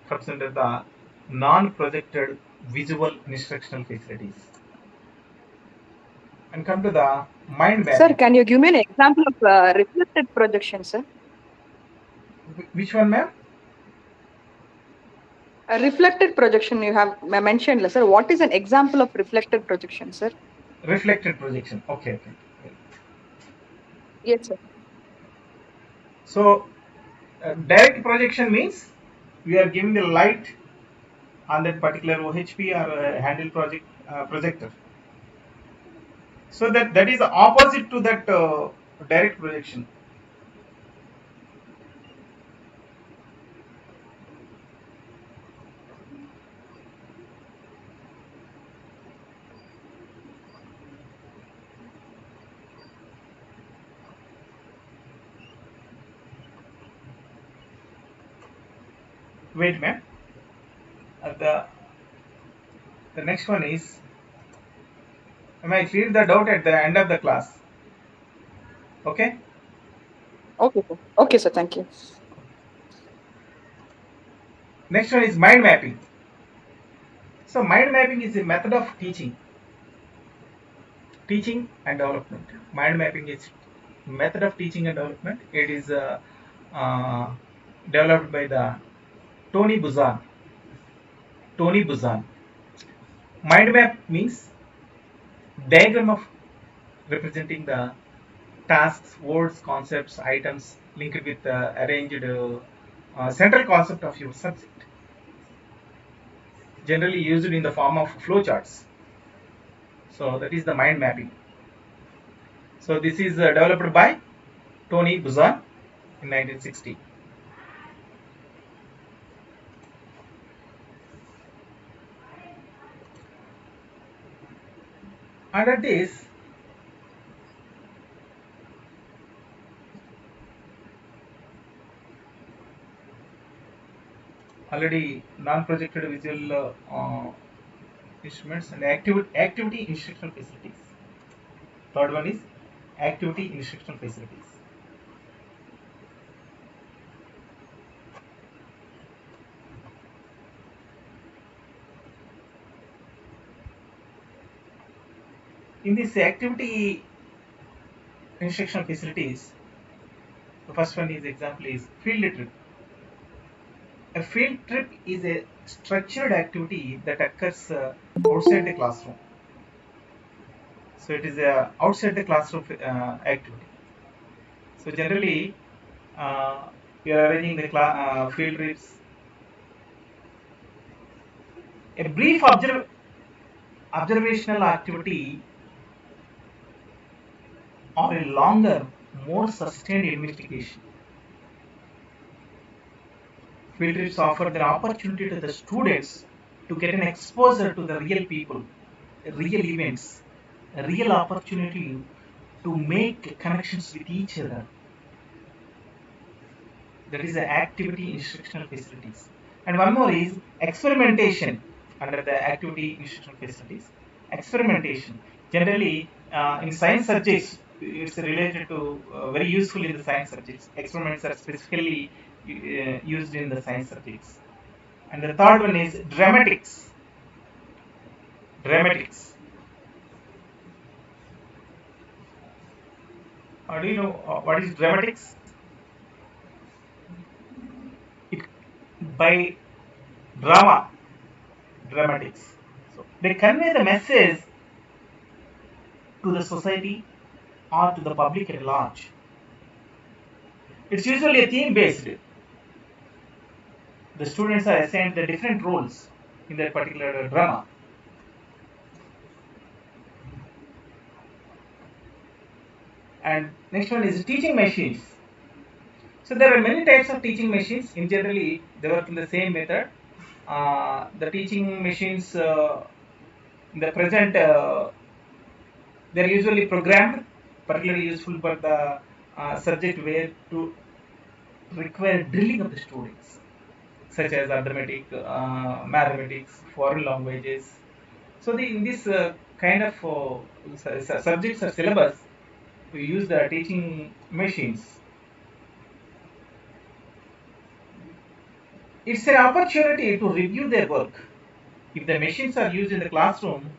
comes under the non-projected visual instructional facilities. And come to the mind Sir, mapping. can you give me an example of reflected projection, sir? Which one, ma'am? A reflected projection you have mentioned, sir. What is an example of reflected projection, sir? Reflected projection. Okay. Yes, sir. So direct projection means we are giving the light on that particular OHP or handle projector. So that is opposite to that direct projection. Wait, ma'am. The next one is, am I clear the doubt at the end of the class? Okay. Okay, sir. Okay, sir. Thank you. Next one is mind mapping. So mind mapping is a method of teaching and development. Mind mapping is method of teaching and development. It is developed by the Tony Buzan. Mind map means diagram of representing the tasks, words, concepts, items linked with arranged central concept of your subject. Generally used in the form of flowcharts. So that is the mind mapping. So this is developed by Tony Buzan in 1960. Under this, already non-projected visual instruments and activity instructional facilities. Third one is activity instructional facilities. In this activity instructional facilities, the first one is example is field trip. A field trip is a structured activity that occurs outside the classroom. So it is a outside the classroom activity. So generally, we are arranging the field trips. A brief observational activity or a longer, more sustained investigation. Field trips offer the opportunity to the students to get an exposure to the real people, real events, a real opportunity to make connections with each other. That is the activity instructional facilities. And one more is experimentation under the activity instructional facilities. Experimentation. Generally, in science subjects, it's related to very useful in the science subjects. Experiments are specifically used in the science subjects. And the third one is dramatics. Dramatics. Do you know what is dramatics? It by drama, dramatics. So they convey the message to the society or to the public at large. It's usually a theme based. The students are assigned the different roles in that particular drama. And next one is teaching machines. So there are many types of teaching machines. In generally, they work in the same method. The teaching machines in the present, they're usually programmed, particularly useful for the subject where to require drilling of the students, such as arithmetic, mathematics, foreign languages. So in this kind of subjects or syllabus, we use the teaching machines. It's an opportunity to review their work. If the machines are used in the classroom,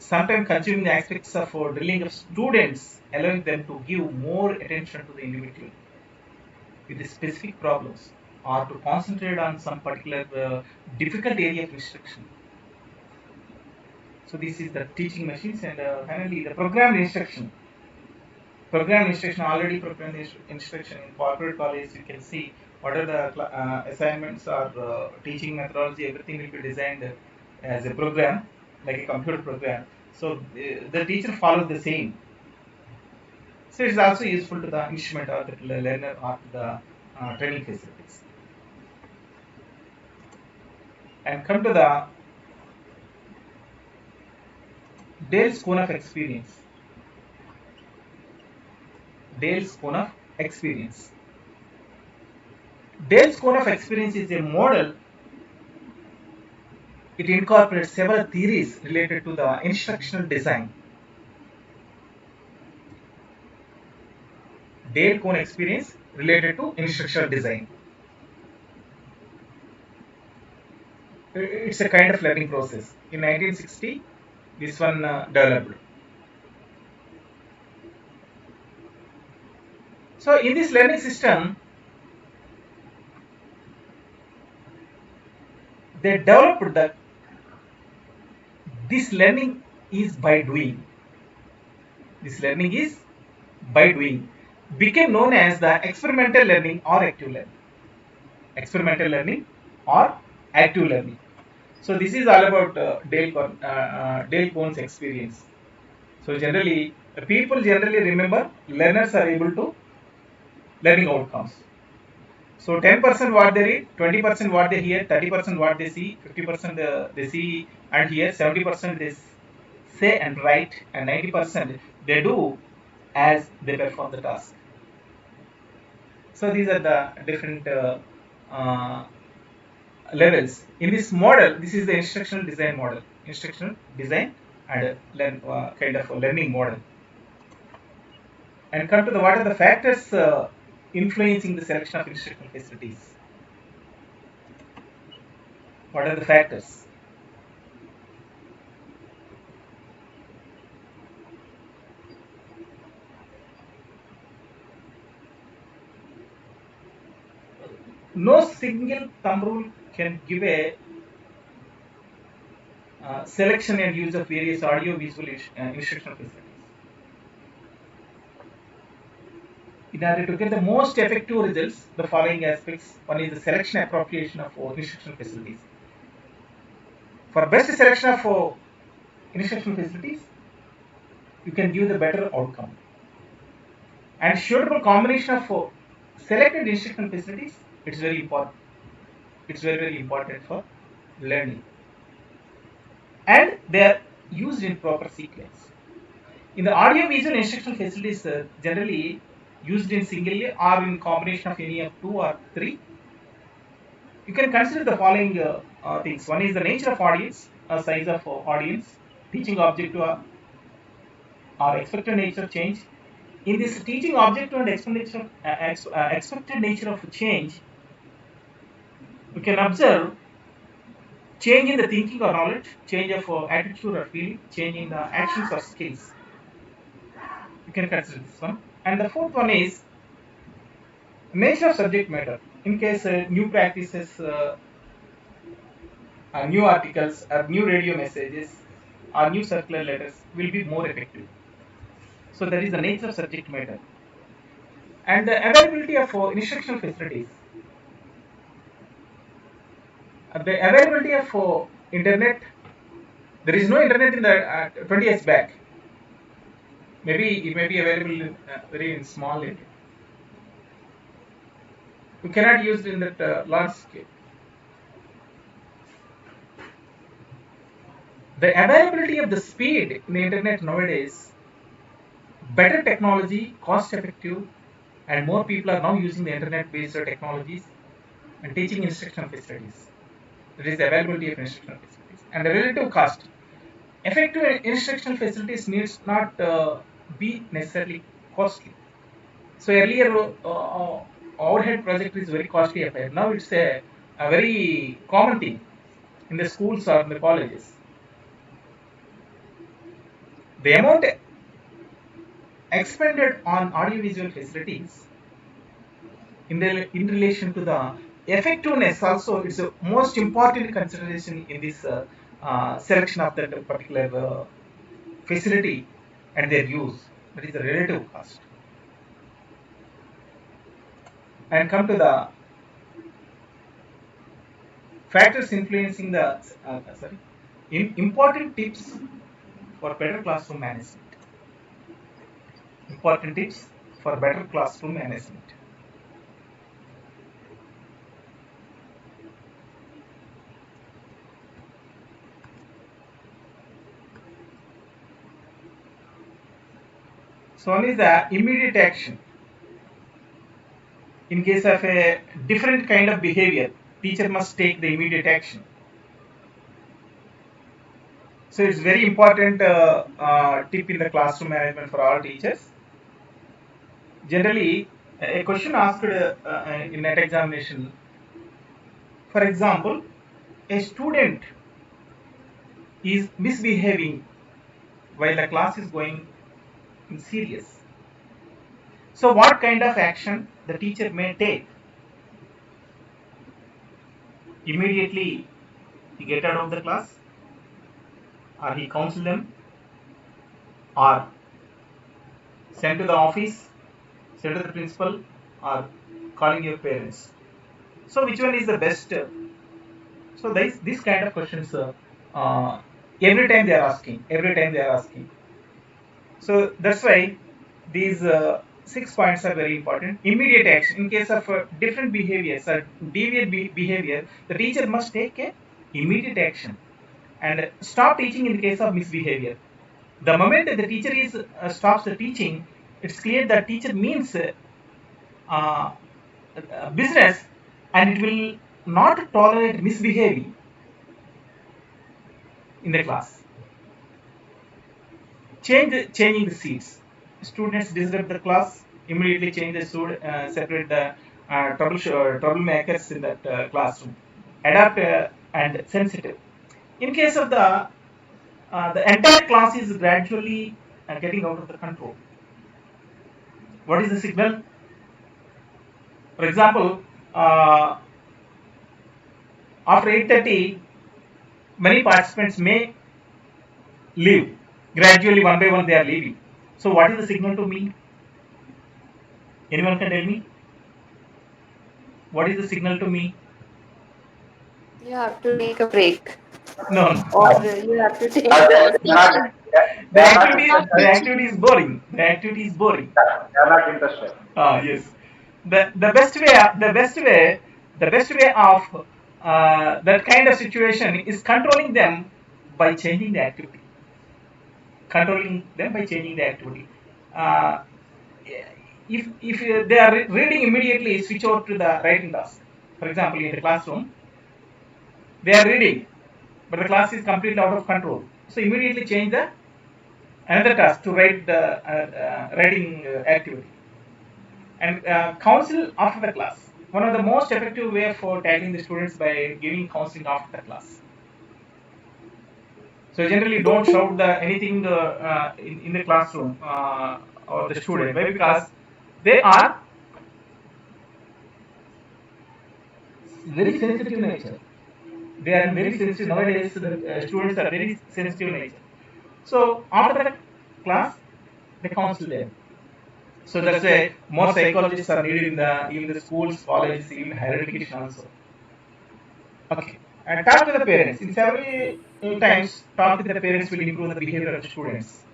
sometimes considering the aspects of drilling of students, allowing them to give more attention to the individual with the specific problems or to concentrate on some particular difficult area of instruction. So this is the teaching machines. And finally the programmed instruction. Programmed instruction, already programmed instruction in corporate college, you can see what are the assignments or teaching methodology, everything will be designed as a program, like a computer program. So the teacher follows the same. So it's also useful to the instrument or the learner or the training facilities. And come to the Dale's cone of experience. Dale's cone of experience. Dale's cone of experience is a model. It incorporates several theories related to the instructional design. Dale cone experience related to instructional design. It's a kind of learning process. In 1960, this one developed. So in this learning system, they developed that this learning is by doing. This learning is by doing. Became known as the experimental learning or active learning. Experimental learning or active learning. So this is all about Dale Cone's experience. So generally, people generally remember learners are able to learning outcomes. So 10% what they read, 20% what they hear, 30% what they see, 50% they see and hear, 70% they say and write, and 90% they do as they perform the task. So these are the different levels. In this model, this is the instructional design model. Instructional design and kind of a learning model. And come to the what are the factors influencing the selection of instructional facilities? What are the factors? No single thumb rule can give a selection and use of various audio visual instructional facilities. In order to get the most effective results, the following aspects. One is the selection appropriation of instructional facilities. For best selection of instructional facilities, you can give the better outcome. And suitable combination of selected instructional facilities, it's very important. It's very important for learning, and they are used in proper sequence. In the audio visual instructional facilities, generally used in singly or in combination of any of two or three. You can consider the following things. One is the nature of audience, size of audience, teaching objective or expected nature of change. In this teaching objective and expected nature of change, we can observe change in the thinking or knowledge, change of attitude or feeling, change in the actions or skills. You can consider this one. And the fourth one is nature of subject matter. In case new practices, new articles, or new radio messages, or new circular letters will be more effective. So that is the nature of subject matter. And the availability of instructional facilities. The availability of internet. There is no internet in the 20 years back. Maybe it may be available in very small area. You cannot use it in that large scale. The availability of the speed in the internet nowadays, better technology, cost effective, and more people are now using the internet based technologies and teaching instructional facilities. That is the availability of instructional facilities. And the relative cost. Effective instructional facilities needs not be necessarily costly. So earlier, overhead project is very costly affair. Now it's a very common thing in the schools or in the colleges. The amount expended on audiovisual facilities in relation to the effectiveness also is the most important consideration in this selection of that particular facility and their use. That is the relative cost. And come to the factors influencing the important tips for better classroom management. Important tips for better classroom management. So one is the immediate action. In case of a different kind of behavior, teacher must take the immediate action. So it's very important tip in the classroom management for all teachers. Generally, a question asked in net examination. For example, a student is misbehaving while the class is going serious. So what kind of action the teacher may take? Immediately he get out of the class, or he counsel them, or send to the office, send to the principal, or calling your parents. So which one is the best? So this kind of questions every time they are asking. So that's why these 6 points are very important. Immediate action. In case of different behaviors or deviant behavior, the teacher must take a immediate action and stop teaching in the case of misbehavior. The moment that the teacher is stops the teaching, it's clear that teacher means business, and it will not tolerate misbehaving in the class. Changing the seats. Students disrupt the class, immediately change the student, separate the troublemakers in that classroom. Adapt and sensitive. In case of the entire class is gradually getting out of the control. What is the signal? For example, after 8:30, many participants may leave. Gradually, one by one, they are leaving. So, what is the signal to me? Anyone can tell me? What is the signal to me? You have to take a break. No. Or you have to take a pause. They are not The interested. activity is boring. The activity is boring. They are not interested. Yes. The best way, the best way of that kind of situation is controlling them by changing the activity. Controlling them by changing the activity. Uh, if they are reading immediately, switch over to the writing task. For example, in the classroom, they are reading, but the class is completely out of control. So immediately change the another task to write the writing activity and counsel after the class. One of the most effective way for tackling the students by giving counseling after the class. So generally don't shout the anything in the classroom or the student. Why? Because they are very sensitive nature. They are very sensitive nowadays. The students are very sensitive nature. So after the class, they counsel them. So that's why more psychologists are needed in the even the schools, colleges, even higher education also. Okay. And talk to the parents. In several times, talk with the parents will improve the behavior of the students.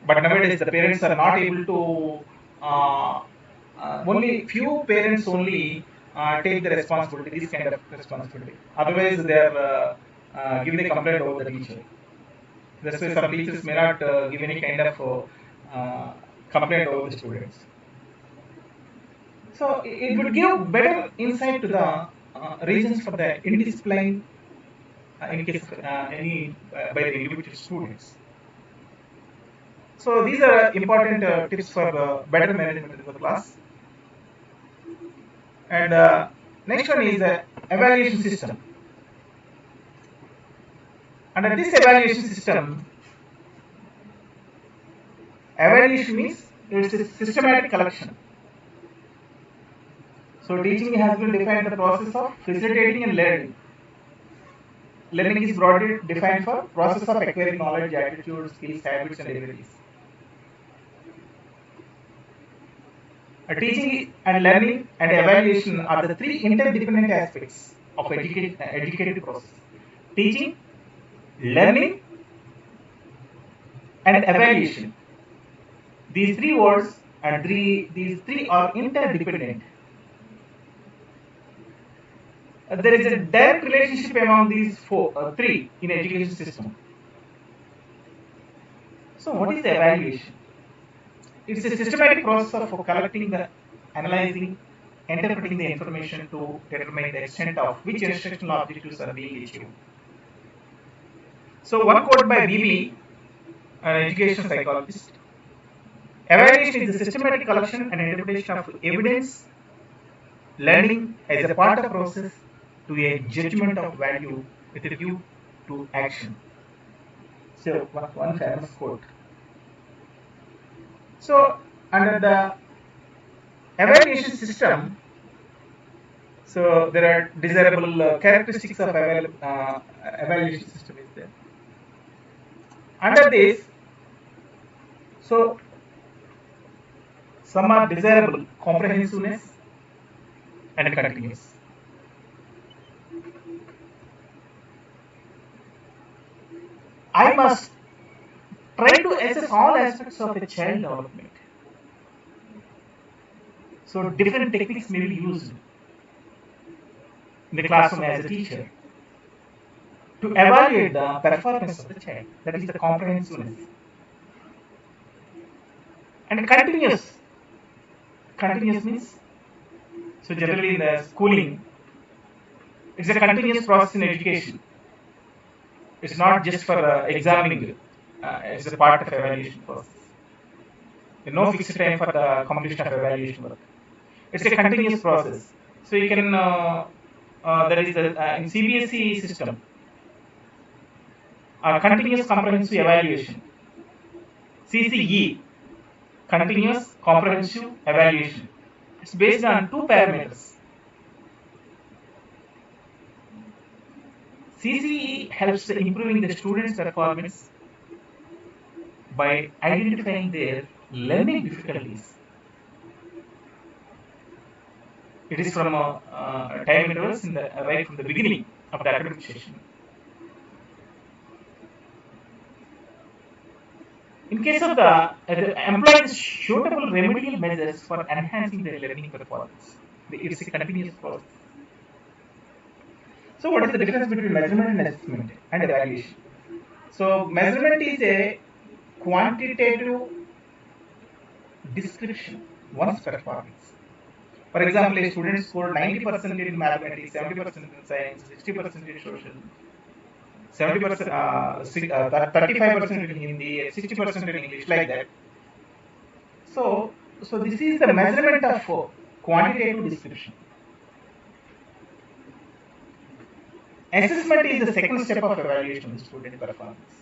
But nowadays, the parents are not able to. Only few parents only take the responsibility, this kind of responsibility. Otherwise, they are giving a complaint over the teacher. That's why some teachers may not give any kind of complaint over the students. So it would give better insight to the reasons for the indiscipline in case of any by the individual students. So these are important tips for better management of the class. And next one is the evaluation system. Under this evaluation system, evaluation means it's a systematic collection. So teaching has been defined the process of facilitating and learning. Learning is broadly defined for process of acquiring knowledge, attitudes, skills, habits, and abilities. Teaching and learning and evaluation are the three interdependent aspects of educative process. Teaching, learning, and evaluation. These three words and these three are interdependent. There is a direct relationship among these three in education system. So what is the evaluation? It's a systematic process of collecting the, analyzing, interpreting the information to determine the extent of which instructional objectives are being achieved. So one quote by BB, an education psychologist: evaluation is the systematic collection and interpretation of evidence. Learning as a part of process to a judgment of value with a view to action. So one famous quote. So under the evaluation system, so there are desirable characteristics of evaluation system is there. Under this, so some are desirable: comprehensiveness and continuous. I must try to assess all aspects of a child development. So different techniques may be used in the classroom as a teacher to evaluate the performance of the child. That is the comprehensiveness. And continuous. Continuous means, so generally in the schooling, it's a continuous process in education. It's not just for examining. It's a part of evaluation process. There's no fixed time for the completion of evaluation work. It's a continuous process. So you can, that is in CBSE system, continuous comprehensive evaluation, CCE, continuous comprehensive evaluation. It's based on two parameters. CCE helps in improving the students' performance by identifying their learning difficulties. It is from time intervals in the right from the beginning of the academic session. In case of the employ suitable remedial measures for enhancing their learning performance. It's a continuous process. So, what is the difference between measurement and assessment and evaluation? So, measurement is a quantitative description one's performance. For example, a student scored 90% in mathematics, 70% in science, 60% in social, 70%, 35% in Hindi, 60% in English, like that. So, this is the measurement of quantitative description. Assessment is the second step of evaluation of the student performance.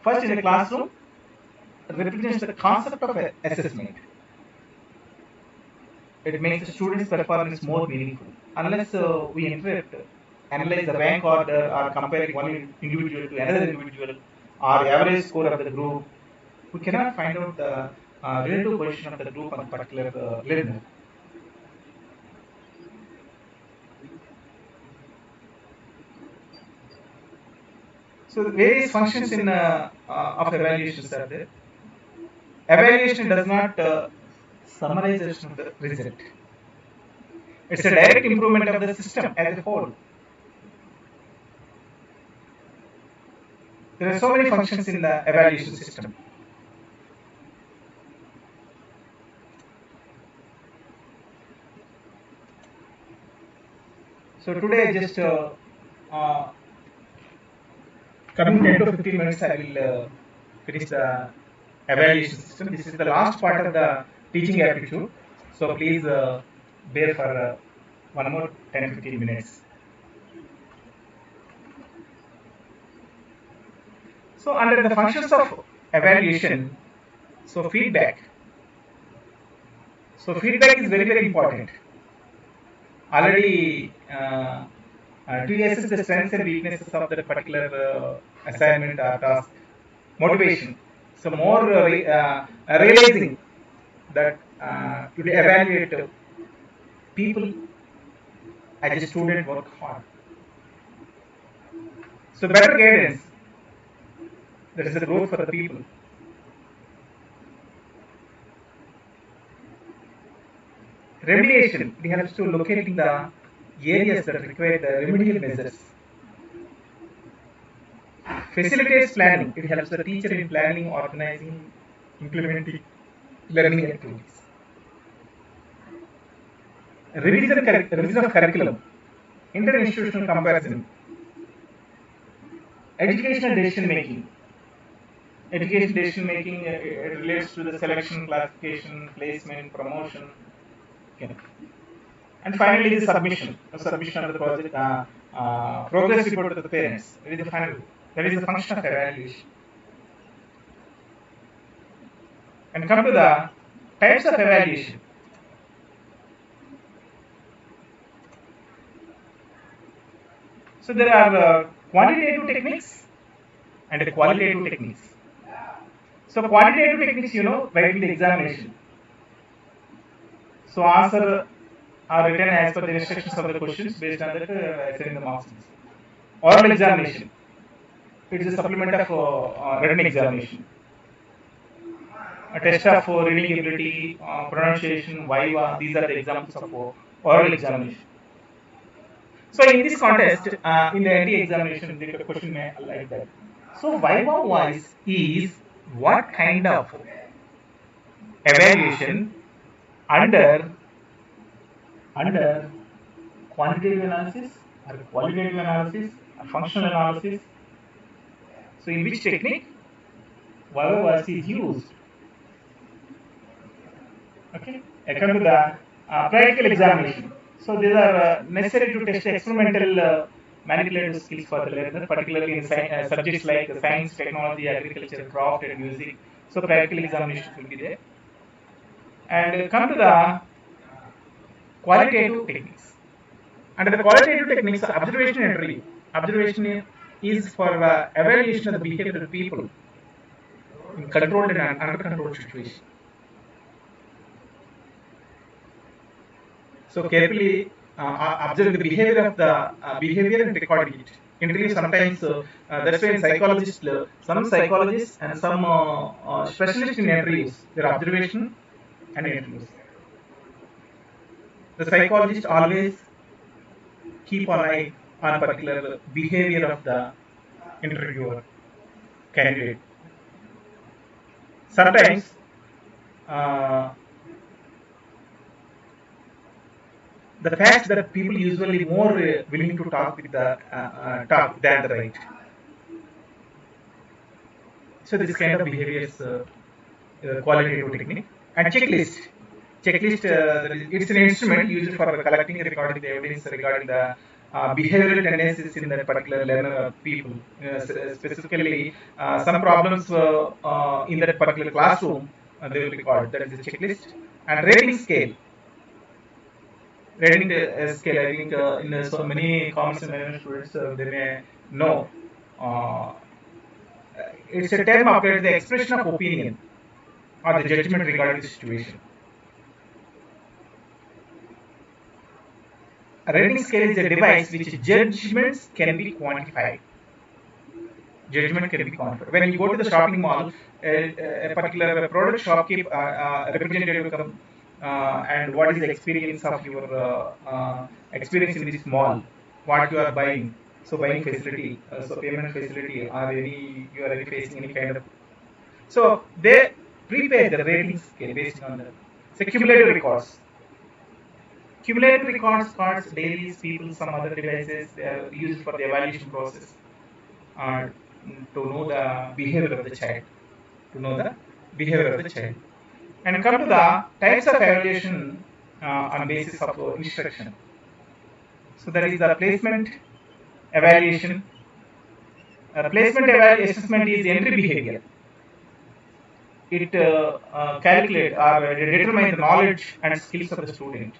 First, in the classroom, represents the concept of assessment. It makes the student's performance more meaningful. Unless we interrupt, analyze the rank order or comparing one individual to another individual or average score of the group, we cannot find out the relative position of the group on a particular learner. So various functions in of evaluations are there. Evaluation does not summarization of the result. It's a direct improvement of the system as a whole. There are so many functions in the evaluation system. So today I just coming 10 to 15 minutes I will finish the evaluation system. This is the last part of the teaching aptitude. So please bear for one more 10 to 15 minutes. So under the functions of evaluation, so feedback. So feedback is very, very important. Already to assess the strengths and weaknesses of that particular assignment or task. Motivation. So more realizing that to evaluate people as a student work hard. So better guidance. That is the growth for the people. Remediation. It helps to locating the areas that require the remedial measures. Facilitates planning. It helps the teacher in planning, organizing, implementing learning activities. Revision of curriculum. Interinstitutional comparison. Educational decision making. Education decision making relates to the selection, classification, placement, promotion. Okay. And finally, the submission of the project, progress report to the parents. That is the final. That is the function of evaluation. And come to the types of evaluation. So there are quantitative techniques and qualitative techniques. So quantitative techniques, writing the examination. So answer are written as per the instructions of the questions based on that assigning the marks. Oral examination. It is a supplement of written examination. A test of reading ability, pronunciation, viva. These are the examples of oral examination. So in this contest, in the NT examination, the question may like that. So viva wise is what kind of evaluation under quantitative analysis or qualitative analysis or functional analysis. So in which technique viva wise is used? Okay, I come to the practical examination. So these are necessary to test experimental manipulative skills for the learner, particularly in subjects like science, technology, agriculture, craft, and music. So practical examinations will be there. And come to the qualitative techniques. Under the qualitative techniques, observation and review. Observation is for evaluation of the behavior of people in controlled and under controlled situations. So carefully observe the behavior of the behavior and recording it. interview sometimes. That's why in psychologists, some psychologists and some specialists in interviews, their observation and interviews. The psychologist always keep an eye on particular behavior of the interviewer candidate. Sometimes uh, the fact that people usually more willing to talk with the talk than the right. So this kind of behaviors, qualitative technique and checklist. Checklist, it's an instrument used for collecting and recording the evidence regarding the behavioral tendencies in that particular learner people. Specifically, some problems in that particular classroom, they will record. That is the checklist. And rating scale. Rating scale, I think in so many commerce and management students, they may know. Uh, it's a term applied the expression of opinion or the judgment regarding the situation. A rating scale is a device which judgments can be quantified. Judgment can be quantified. When you go to the shopping mall, a particular product shopkeeper representative come and what is the experience of your experience in this mall, what you are buying. So buying facility, so payment facility, or any you are facing any kind of. So they prepare the rating scale based on the cumulative records. Cumulative records, cards, dailies, people, some other devices, they are used for the evaluation process uh, to know the behavior of the child. To know the behavior of the child. And come to the types of evaluation on basis of instruction. So that is the placement evaluation. Placement assessment is entry behavior. It calculates or determines the knowledge and skills of the student.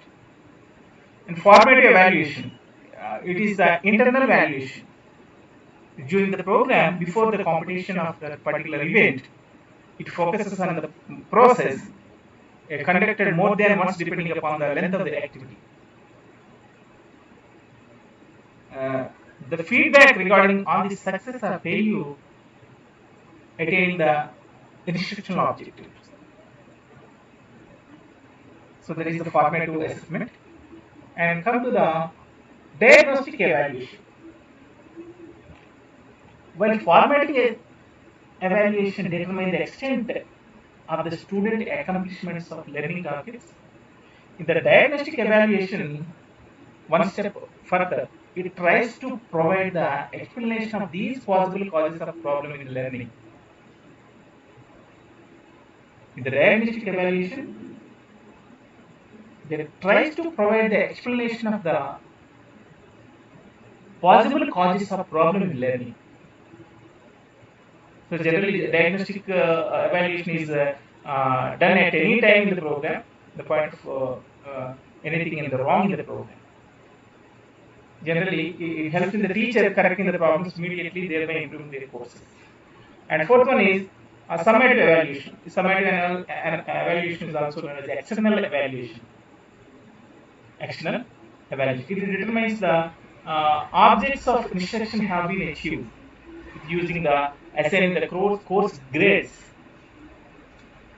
And formative evaluation, it is the internal evaluation. During the program, before the competition of that particular event, it focuses on the process conducted more than once depending upon the length of the activity. The feedback regarding on the success or failure attain the instructional objectives. So that is the formative assessment. And come to the diagnostic evaluation. While formative evaluation determines the extent of the student accomplishments of learning targets, in the diagnostic evaluation, one step further, it tries to provide the explanation of these possible causes of problem in learning. In the diagnostic evaluation, it tries to provide the explanation of the possible causes of problem in learning. So generally, diagnostic evaluation is done at any time in the program. The point of anything in the wrong in the program. Generally, it helps in the teacher correcting the problems immediately, thereby improving their courses. And fourth one is summative evaluation. Summative evaluation is also known as external evaluation. External evaluation. It determines the objects of instruction have been achieved using the assigning the course grades.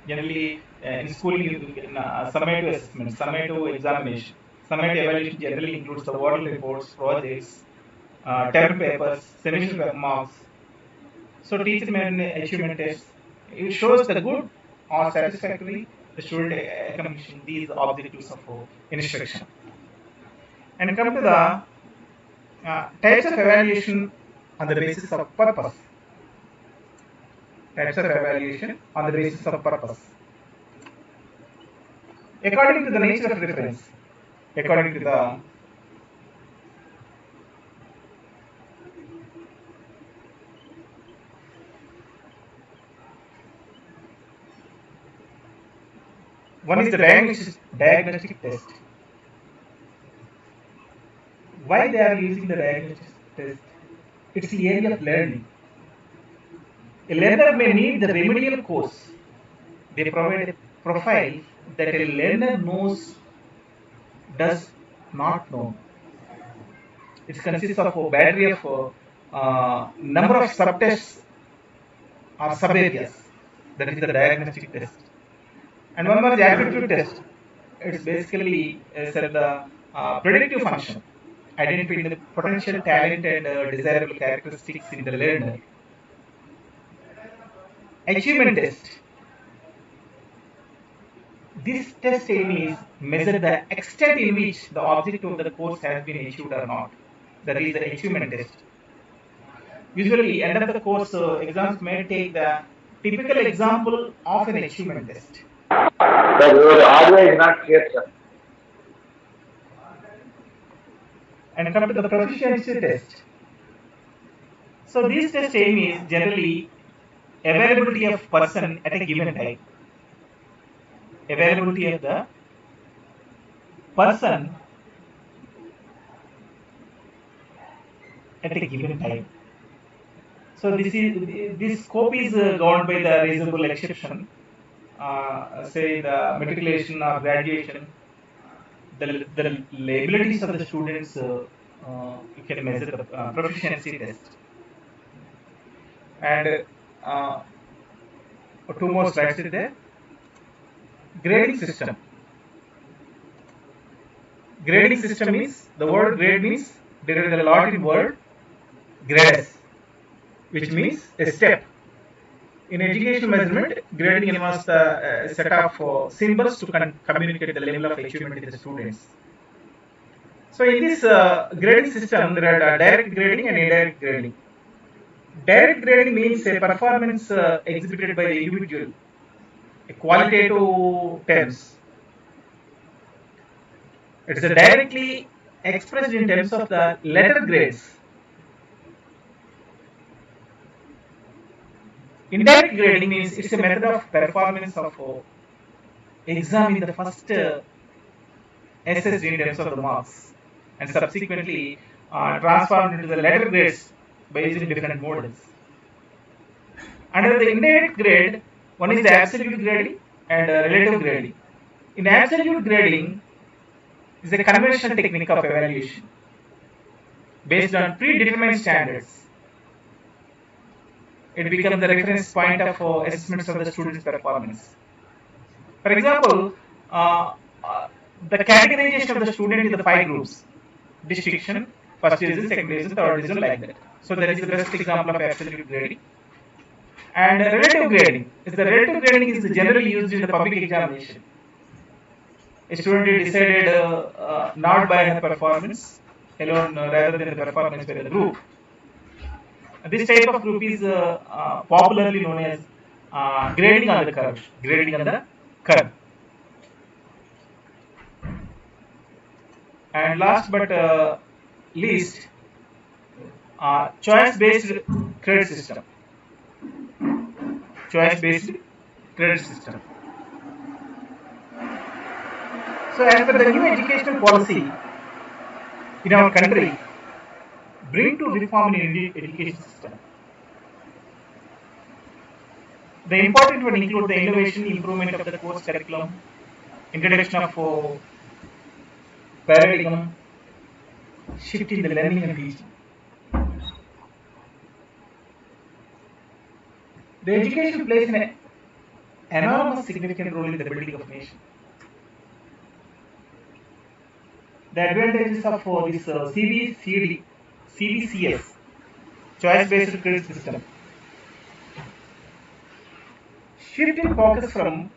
Generally, in schooling, summative assessment, summative examination. Summative evaluation generally includes the oral reports, projects, term papers, semester marks. So teacher made achievement test. It shows the good or satisfactory the student accomplishing these objectives of instruction. And come to the types of evaluation on the basis of purpose. Types of evaluation on the basis of purpose. According to the nature of reference, according to the one is the diagnostic test. Why they are using the diagnostic test? It's the area of learning. A learner may need the remedial course. They provide a profile that a learner knows does not know. It consists of a battery of number of subtests or sub-areas. That is the diagnostic test. And one more, the aptitude test. It's basically said the predictive function, identifying the potential talent and desirable characteristics in the learner. Achievement test. This test aim is measure the extent in which the object of the course has been achieved or not. That is the achievement test. Usually, end of the course, exams may take the typical example of an achievement test. Sir, your audio is not clear, sir. And come to the proficiency test. So this test aim is generally availability of person at a given time. Availability of the person at a given time. So this scope is governed by the reasonable exception. Say the matriculation or graduation, the abilities of the students, you can measure the proficiency test. And two more slides is there. Grading system. Grading system is, the word grade means derived the Latin word grades, which means a step. In educational measurement, grading involves the set of symbols to communicate the level of achievement in the students. So in this grading system, there are direct grading and indirect grading. Direct grading means a performance exhibited by the individual, a qualitative terms. It is directly expressed in terms of the letter grades. Indirect grading means it's a method of performance of exam in the first assessed in terms of the marks and subsequently transformed into the letter grades by using different models. Under the indirect grade, one is the absolute grading and relative grading. In absolute grading is a conventional technique of evaluation based on predetermined standards. It becomes the reference point of assessments of the student's performance. For example, the categorization of the student in the 5 groups: distinction, first division, second division, third division, like that. So that is the best example of absolute grading. And relative grading is generally used in the public examination. A student is decided not by her performance alone, rather than the performance by the group. This type of group is popularly known as grading on the curve. Grading on the curve. And last but least, choice-based credit system. Choice-based credit system. So as per the new educational policy in our country, bring to reform in Indian education system. The important one include the innovation, improvement of the course curriculum, introduction of paradigm, shift in the learning and teaching. The education plays an enormous significant role in the building of nation. The advantages of this CBCS, choice-based credit system. Shift in focus from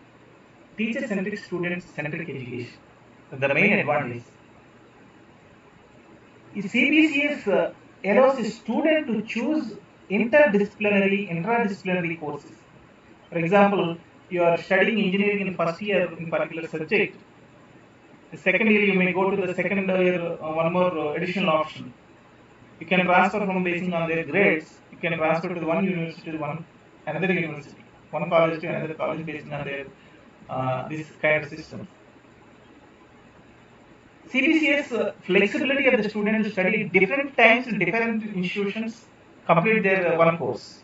teacher-centric to student-centric education. The main advantage is CBCS allows a student to choose interdisciplinary courses. For example, you are studying engineering in first year in particular subject. The second year you may go to the second year one more additional option. You can transfer from basing on their grades. You can transfer to the one university to another university, one college to another college based on their this kind of system. CBCS flexibility of the student to study different times in different institutions, complete their one course.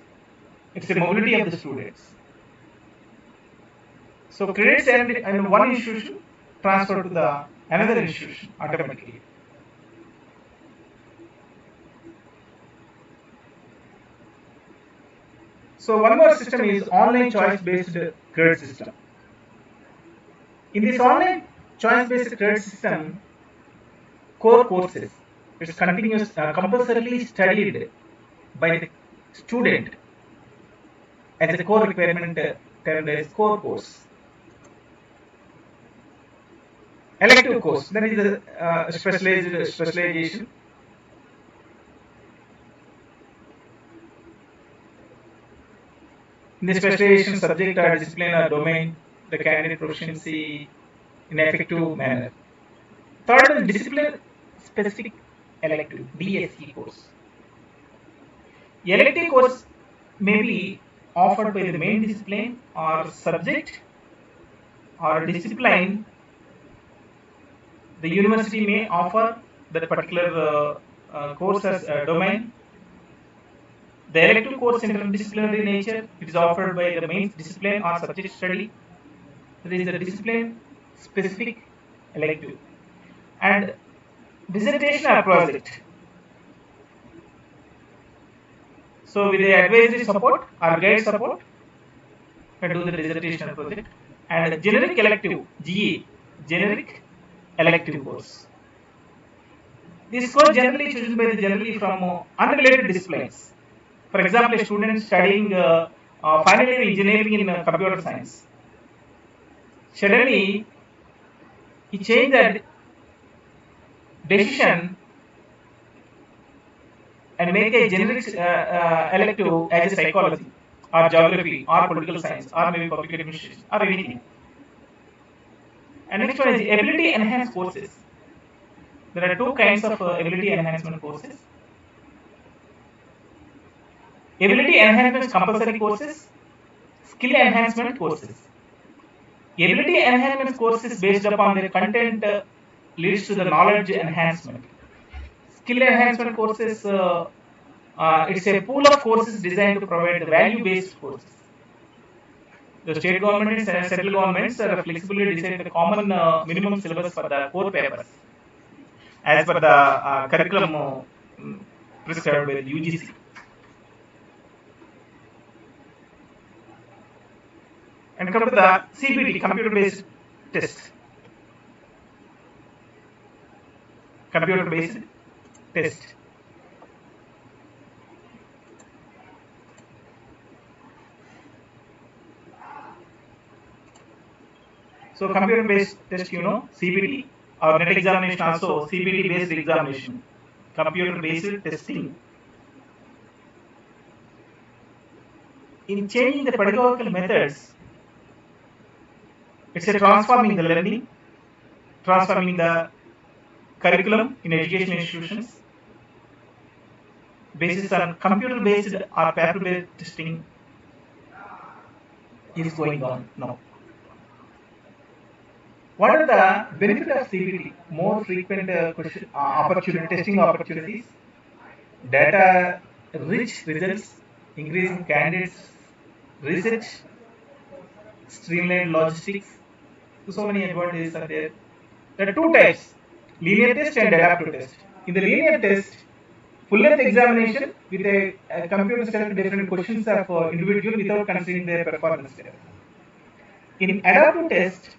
It's a mobility of the students. So credits and one institution transfer to the another institution automatically. So one more system is online choice-based credit system. In this online choice-based credit system, core courses, it's continuous, compulsorily studied by the student as a core requirement termed as core course. Elective course, that is the specialization. In the specialization subject or discipline or domain, the candidate proficiency in effective manner. Third is discipline specific elective, DSE course. Elective course may be offered by the main discipline or subject or discipline. The university may offer that particular course as a domain. The elective course interdisciplinary nature, it is offered by the main discipline or subject study. There is a discipline specific elective. And dissertation or project. So with the advisory support or guide support, you can do the dissertation or project. And generic elective, GE, generic elective course. This course generally chosen by the generally from unrelated disciplines. For example, a student studying final year engineering in computer science. Suddenly, he changed that decision and make a generic elective as a psychology or geography or political science or maybe public administration or anything. And next one is ability enhanced courses. There are two kinds of ability enhancement courses. Ability enhancement compulsory courses, skill enhancement courses. Ability enhancement courses based upon their content leads to the knowledge enhancement. Skill enhancement courses, it's a pool of courses designed to provide value-based courses. The state government and central governments are flexibly decide the common minimum syllabus for the core papers as per the curriculum prescribed by the UGC. And come to the CBT, computer-based test. Computer-based test. So computer-based test, CBT or net examination also CBT-based examination, computer-based testing. In changing the pedagogical methods, it's a transforming the learning, transforming the curriculum in education institutions, basis on computer-based or paper-based testing is going on now. What are the benefits of CBT? More frequent testing opportunities, data-rich results, increasing candidates, research, streamlined logistics. So many advantages are there. There are two types: linear test and adaptive test. In the linear test, full-length examination with a computer select different questions of individual without considering their performance level. In adaptive test,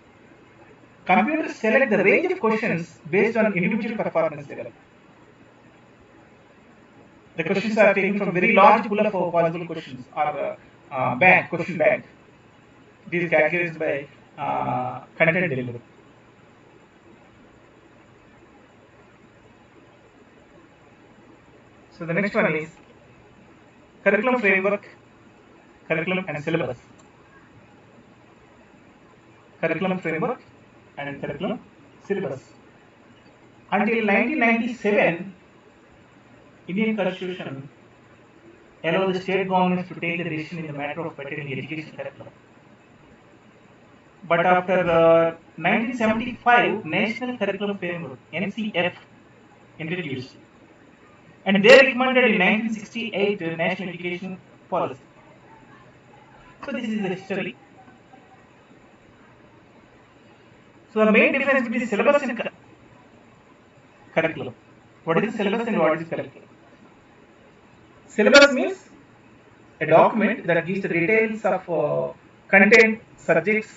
computers select the range of questions based on individual performance level. The questions are taken from very large pool of possible questions or question bank. It is categorized by content delivery. So the next one is curriculum framework, curriculum and syllabus. Curriculum framework and curriculum syllabus. Until 1997, Indian Constitution allowed the state governments to take the decision in the matter of bettering education curriculum. But after 1975, National Curriculum Framework (NCF) introduced, and they recommended in 1968 National Education Policy. So this is the history. So the main difference between syllabus and curriculum. What is the syllabus and what is curriculum? Syllabus means a document that gives the details of content, subjects,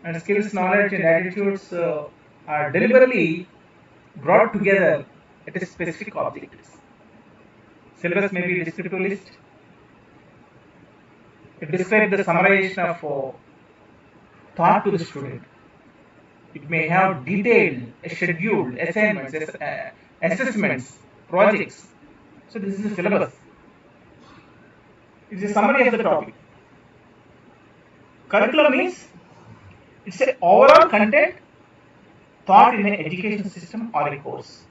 and skills, knowledge, and attitudes are deliberately brought together at a specific objectives. Syllabus may be a descriptive list. It describes the summarization of thought to the student. It may have detailed, scheduled assignments, assessments, projects. So this is a syllabus. It's a summary of the topic. Curriculum means it's an overall content taught in an education system or a course.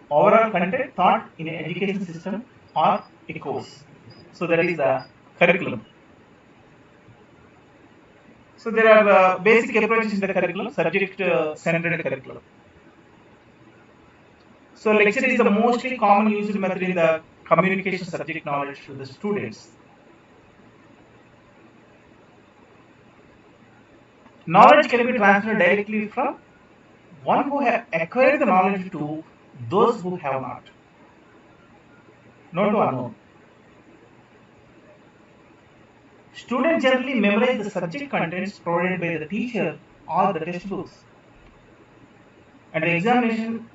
Overall content taught in an education system or a course. So that is the curriculum. So there are basic approaches in the curriculum, subject-centered curriculum. So lecture is the mostly common used method in the communication subject knowledge to the students. Knowledge can be transferred directly from one who have acquired the knowledge to those who have not. Not to unknown. Students generally memorize the subject contents provided by the teacher or the textbooks, and the examination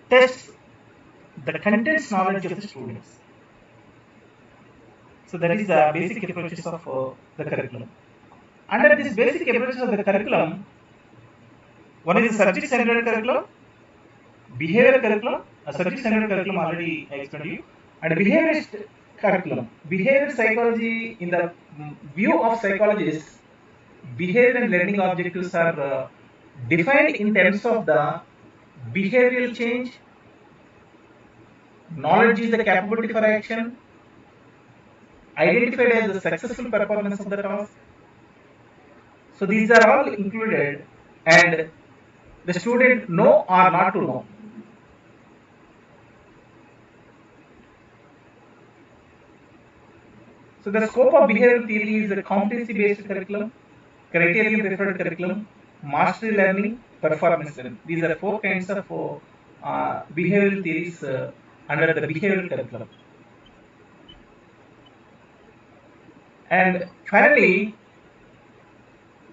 tests the contents knowledge of the students. So that is the basic approaches of the curriculum. Under this basic approaches of the curriculum, one is the subject-centered curriculum, behavioral curriculum. A subject-centered curriculum already I explained to you, and behaviorist curriculum. Behavioral psychology, in the view of psychologists, behavior and learning objectives are defined in terms of the behavioral change. Knowledge is the capability for action, identified as the successful performance of the task. So these are all included, and the student know or not to know. So the scope of behavioral theory is a competency-based curriculum, criterion-referred curriculum, mastery learning, performance learning. These are four kinds of behavioral theories under the behavioral curriculum. And finally,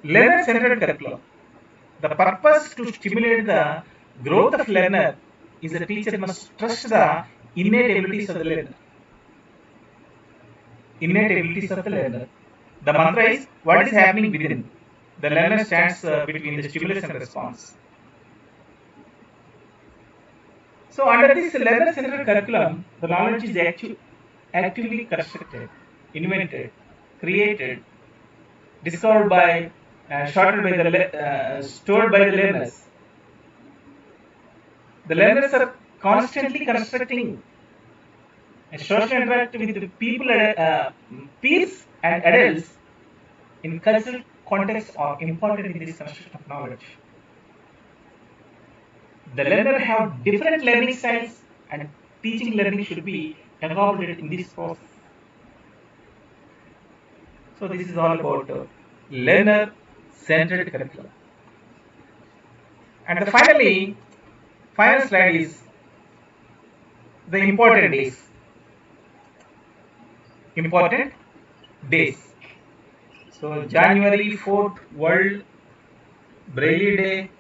learner-centered curriculum. The purpose to stimulate the growth of learner is the teacher must trust the innate abilities of the learner. Innate abilities of the learner. The mantra is what is happening within. The learner stands between the stimulus and response. So under this learner-centered curriculum, the knowledge is actively constructed, invented, created, discovered by, stored by the learners. The learners are constantly constructing a social interact with the people, peers and adults in cultural context are important in this construction of knowledge. The learner have different learning styles, and teaching learning should be accommodated in this process. So this is all about learner-centered curriculum. And final slide is the important days. Important days. So January 4th, World Braille Day.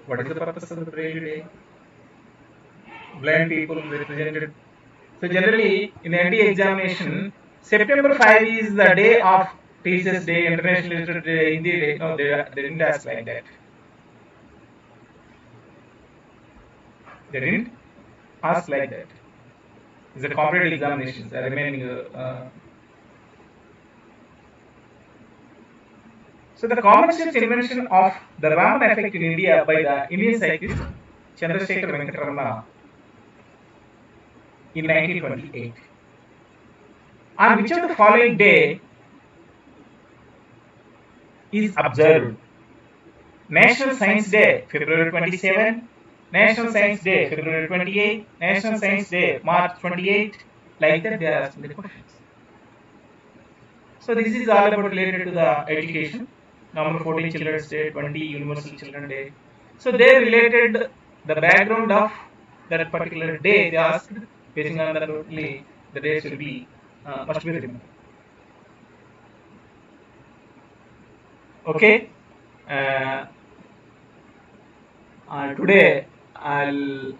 What is the purpose of the Braille Day? Blind people represented. So generally in the ND examination, September 5 is the day of Teachers Day, International Literature Day, Hindi Day. No, they didn't ask like that. They didn't ask like that. It's a comparative examinations are remaining. So the common sense invention of the Raman effect in India by the Indian psychist Chandrasekhar Venkatramanna in 1928. On which of the following day is observed? National Science Day, February 27, National Science Day, February 28, National Science Day, March 28, like that they are asking the questions. So this is all about related to the education. Number 14 Children's Day, 20 Universal Children's Day. So they related the background of that particular day. They asked Basing on that only, the dates will be must be remembered. Okay. Today I'll